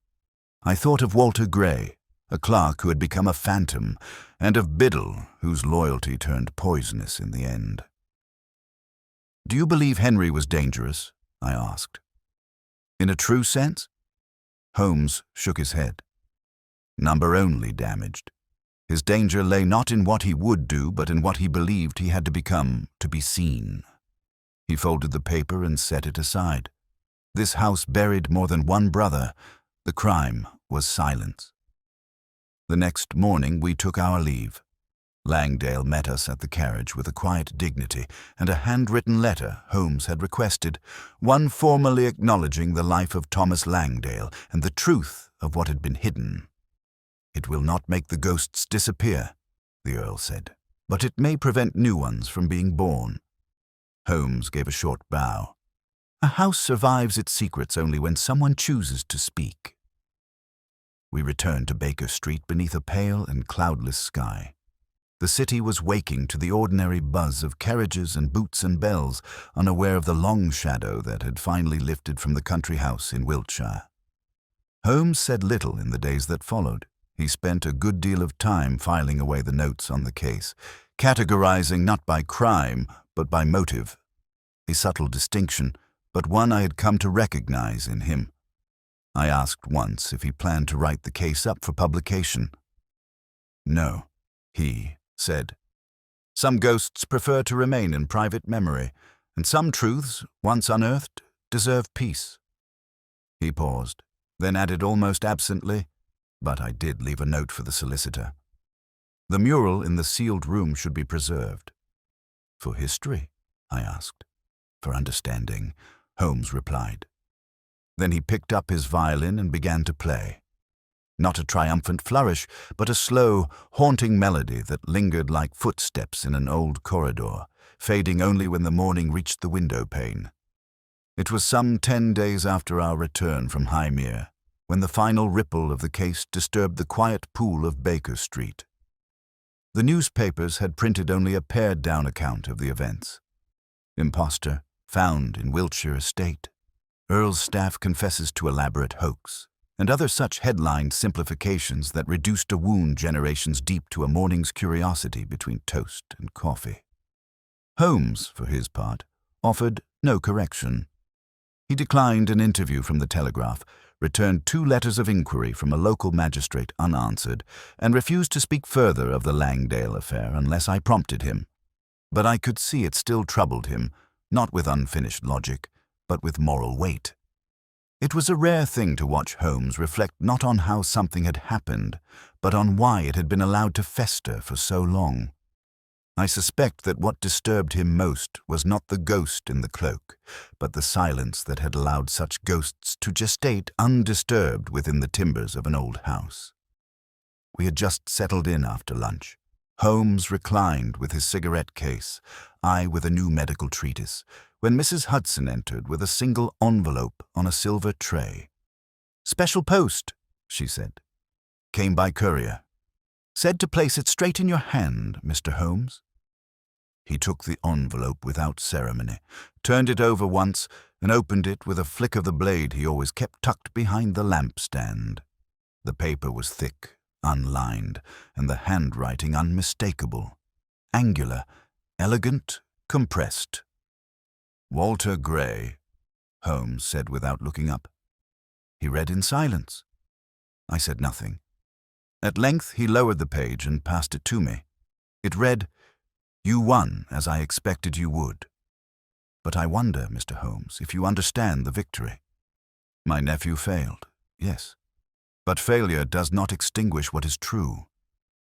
S1: I thought of Walter Gray, a clerk who had become a phantom, and of Biddle, whose loyalty turned poisonous in the end. "Do you believe Henry was dangerous?" I asked. "In a true sense?" Holmes shook his head. "Number only damaged. His danger lay not in what he would do, but in what he believed he had to become to be seen." He folded the paper and set it aside. "This house buried more than one brother. The crime was silence." The next morning we took our leave. Langdale met us at the carriage with a quiet dignity and a handwritten letter Holmes had requested, one formally acknowledging the life of Thomas Langdale and the truth of what had been hidden. "It will not make the ghosts disappear," the Earl said, "but it may prevent new ones from being born." Holmes gave a short bow. "A house survives its secrets only when someone chooses to speak." We returned to Baker Street beneath a pale and cloudless sky. The city was waking to the ordinary buzz of carriages and boots and bells, unaware of the long shadow that had finally lifted from the country house in Wiltshire. Holmes said little in the days that followed. He spent a good deal of time filing away the notes on the case, categorizing not by crime, but by motive. A subtle distinction, but one I had come to recognize in him. I asked once if he planned to write the case up for publication. "No," he said. "Some ghosts prefer to remain in private memory, and some truths, once unearthed, deserve peace." He paused, then added almost absently, "But I did leave a note for the solicitor. The mural in the sealed room should be preserved." "For history?" I asked. "For understanding," Holmes replied. Then he picked up his violin and began to play. Not a triumphant flourish, but a slow, haunting melody that lingered like footsteps in an old corridor, fading only when the morning reached the window pane. It was some 10 days after our return from Highmere, when the final ripple of the case disturbed the quiet pool of Baker Street. The newspapers had printed only a pared-down account of the events. Imposter found in Wiltshire estate. Earl's staff confesses to elaborate hoax, and other such headline simplifications that reduced a wound generations deep to a morning's curiosity between toast and coffee. Holmes, for his part, offered no correction. He declined an interview from the Telegraph, returned 2 letters of inquiry from a local magistrate unanswered, and refused to speak further of the Langdale affair unless I prompted him. But I could see it still troubled him, not with unfinished logic, but with moral weight. It was a rare thing to watch Holmes reflect not on how something had happened, but on why it had been allowed to fester for so long. I suspect that what disturbed him most was not the ghost in the cloak, but the silence that had allowed such ghosts to gestate undisturbed within the timbers of an old house. We had just settled in after lunch. Holmes reclined with his cigarette case, I with a new medical treatise, when Mrs. Hudson entered with a single envelope on a silver tray. "Special post," she said. "Came by courier. Said to place it straight in your hand, Mr. Holmes." He took the envelope without ceremony, turned it over once, and opened it with a flick of the blade he always kept tucked behind the lamp-stand. The paper was thick, unlined, and the handwriting unmistakable. Angular, elegant, compressed. "Walter Gray," Holmes said without looking up. He read in silence. I said nothing. At length he lowered the page and passed it to me. It read, "You won, as I expected you would. But I wonder, Mr. Holmes, if you understand the victory. My nephew failed, yes. But failure does not extinguish what is true.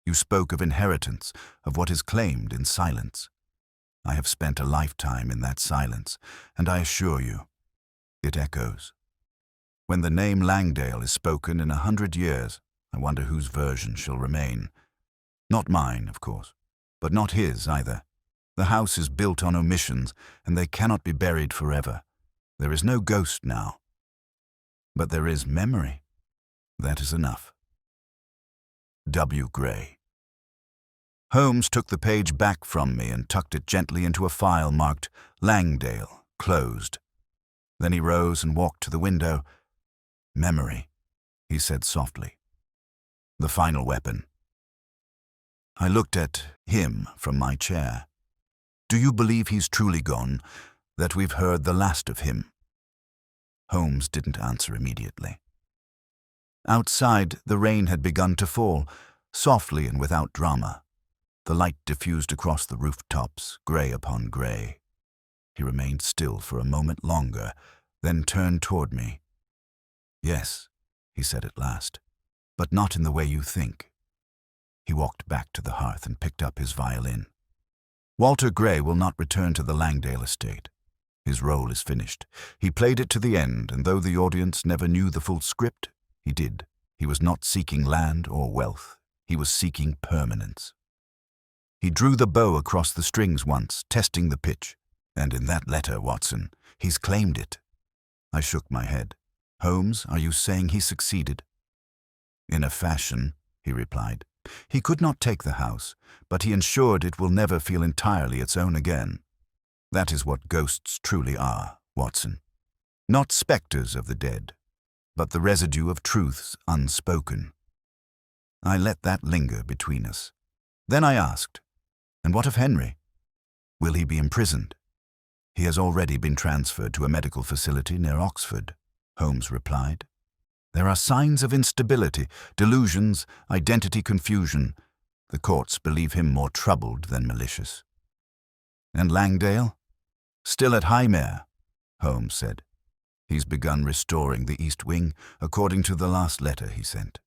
S1: You spoke of inheritance, of what is claimed in silence. I have spent a lifetime in that silence, and I assure you, it echoes. When the name Langdale is spoken in 100 years, I wonder whose version shall remain. Not mine, of course, but not his either. The house is built on omissions, and they cannot be buried forever. There is no ghost now. But there is memory. That is enough. W. Gray. Holmes took the page back from me and tucked it gently into a file marked Langdale, closed. Then he rose and walked to the window. "Memory," he said softly. "The final weapon." I looked at him from my chair. "Do you believe he's truly gone, that we've heard the last of him?" Holmes didn't answer immediately. Outside, the rain had begun to fall, softly and without drama. The light diffused across the rooftops, gray upon gray. He remained still for a moment longer, then turned toward me. "Yes," he said at last, "but not in the way you think." He walked back to the hearth and picked up his violin. "Walter Gray will not return to the Langdale estate. His role is finished. He played it to the end, and though the audience never knew the full script, he did. He was not seeking land or wealth. He was seeking permanence. He drew the bow across the strings once, testing the pitch. And in that letter, Watson, he's claimed it." I shook my head. "Holmes, are you saying he succeeded?" "In a fashion," he replied. "He could not take the house, but he ensured it will never feel entirely its own again. That is what ghosts truly are, Watson. Not specters of the dead, but the residue of truths unspoken." I let that linger between us. Then I asked, "And what of Henry? Will he be imprisoned?" "He has already been transferred to a medical facility near Oxford," Holmes replied. "There are signs of instability, delusions, identity confusion. The courts believe him more troubled than malicious." "And Langdale?" "Still at Highmere," Holmes said. "He's begun restoring the East Wing, according to the last letter he sent.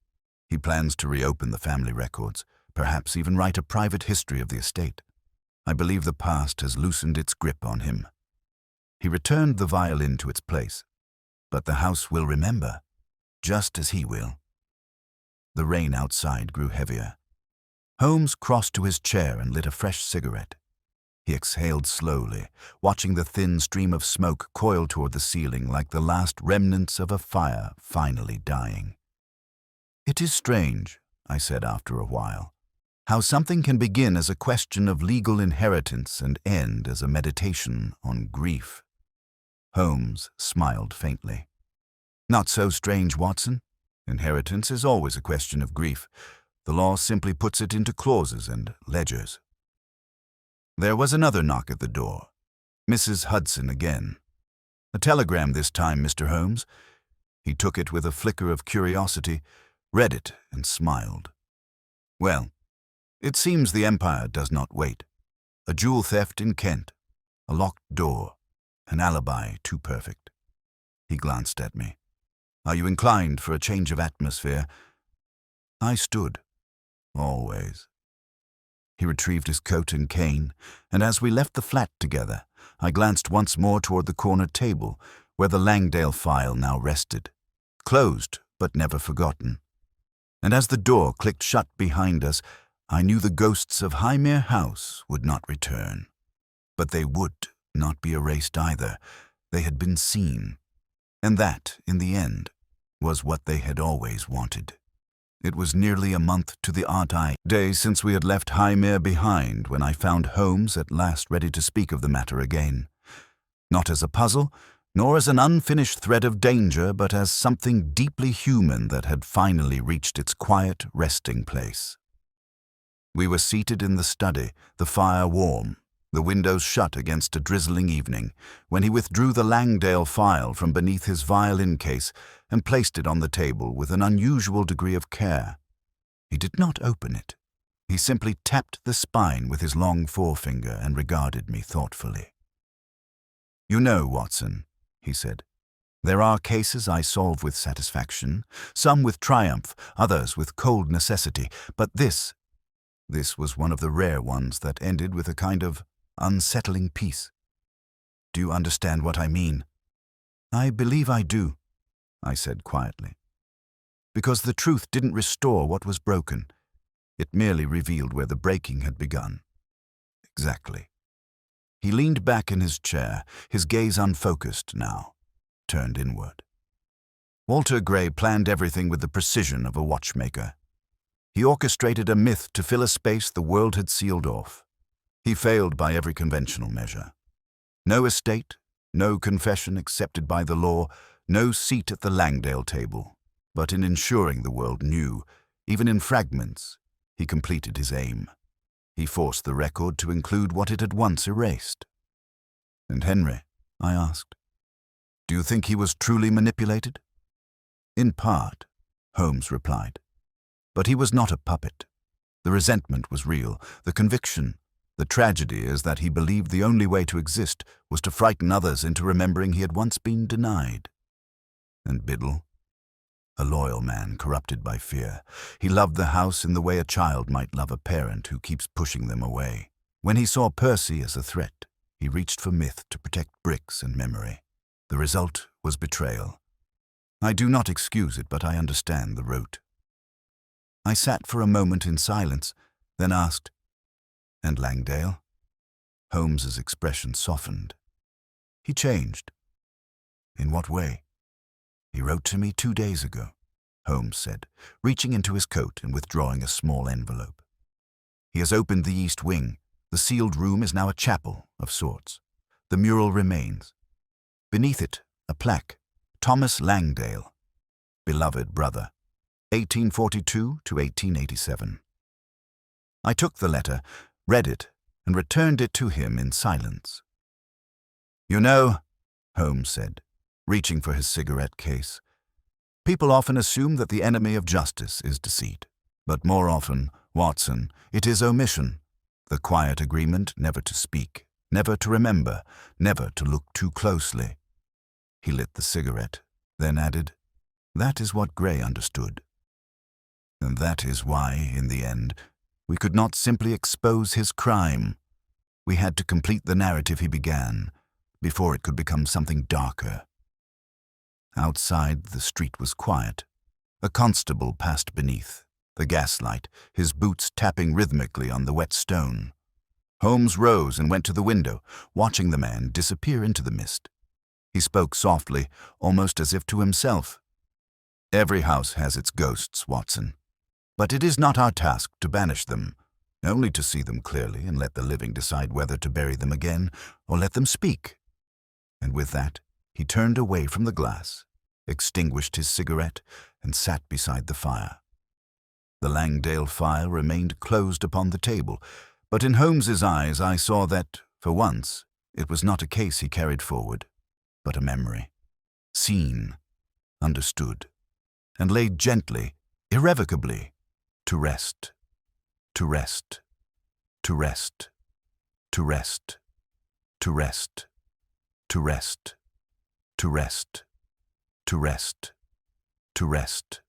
S1: He plans to reopen the family records, perhaps even write a private history of the estate. I believe the past has loosened its grip on him." He returned the violin to its place. But the house will remember, just as he will. The rain outside grew heavier. Holmes crossed to his chair and lit a fresh cigarette. He exhaled slowly, watching the thin stream of smoke coil toward the ceiling like the last remnants of a fire finally dying. "It is strange," I said after a while, "how something can begin as a question of legal inheritance and end as a meditation on grief." Holmes smiled faintly. "Not so strange, Watson. Inheritance is always a question of grief. The law simply puts it into clauses and ledgers." There was another knock at the door. Mrs. Hudson again. "A telegram this time, Mr. Holmes." He took it with a flicker of curiosity, read it, and smiled. "Well, it seems the Empire does not wait. A jewel theft in Kent, a locked door, an alibi too perfect." He glanced at me. "Are you inclined for a change of atmosphere?" I stood. "Always." He retrieved his coat and cane, and as we left the flat together, I glanced once more toward the corner table, where the Langdale file now rested, closed but never forgotten. And as the door clicked shut behind us, I knew the ghosts of Highmere House would not return. But they would not be erased either. They had been seen. And that, in the end, was what they had always wanted. It was nearly a month to the odd day since we had left Highmere behind when I found Holmes at last ready to speak of the matter again. Not as a puzzle, nor as an unfinished thread of danger, but as something deeply human that had finally reached its quiet resting place. We were seated in the study, the fire warm, the windows shut against a drizzling evening, when he withdrew the Langdale file from beneath his violin case and placed it on the table with an unusual degree of care. He did not open it. He simply tapped the spine with his long forefinger and regarded me thoughtfully. "You know, Watson," he said, "there are cases I solve with satisfaction, some with triumph, others with cold necessity, but this was one of the rare ones that ended with a kind of unsettling peace. Do you understand what I mean?" "I believe I do," I said quietly. "Because the truth didn't restore what was broken. It merely revealed where the breaking had begun." "Exactly." He leaned back in his chair, his gaze unfocused now, turned inward. Walter Gray planned everything with the precision of a watchmaker. He orchestrated a myth to fill a space the world had sealed off. He failed by every conventional measure. No estate, no confession accepted by the law, no seat at the Langdale table. But in ensuring the world knew, even in fragments, he completed his aim. He forced the record to include what it had once erased. "And Henry?" I asked. "Do you think he was truly manipulated?" "In part," Holmes replied. "But he was not a puppet. The resentment was real, the conviction. The tragedy is that he believed the only way to exist was to frighten others into remembering he had once been denied." "And Biddle?" "A loyal man corrupted by fear. He loved the house in the way a child might love a parent who keeps pushing them away. When he saw Percy as a threat, he reached for myth to protect bricks and memory. The result was betrayal. I do not excuse it, but I understand the root." I sat for a moment in silence, then asked, "And Langdale?" Holmes's expression softened. He changed. "In what way?" "He wrote to me 2 days ago," Holmes said, reaching into his coat and withdrawing a small envelope. "He has opened the east wing. The sealed room is now a chapel of sorts. The mural remains. Beneath it, a plaque, Thomas Langdale, beloved brother, 1842 to 1887. I took the letter, read it, and returned it to him in silence. "You know," Holmes said, reaching for his cigarette case, "people often assume that the enemy of justice is deceit. But more often, Watson, it is omission, the quiet agreement never to speak, never to remember, never to look too closely." He lit the cigarette, then added, "That is what Gray understood. And that is why, in the end, we could not simply expose his crime. We had to complete the narrative he began, before it could become something darker." Outside, the street was quiet. A constable passed beneath, the gaslight, his boots tapping rhythmically on the wet stone. Holmes rose and went to the window, watching the man disappear into the mist. He spoke softly, almost as if to himself. "Every house has its ghosts, Watson. But it is not our task to banish them, only to see them clearly and let the living decide whether to bury them again or let them speak." And with that, he turned away from the glass, extinguished his cigarette, and sat beside the fire. The Langdale file remained closed upon the table, but in Holmes's eyes I saw that, for once, it was not a case he carried forward, but a memory, seen, understood, and laid gently, irrevocably, to rest, to rest, to rest, to rest, to rest, to rest, to rest, to rest, to rest.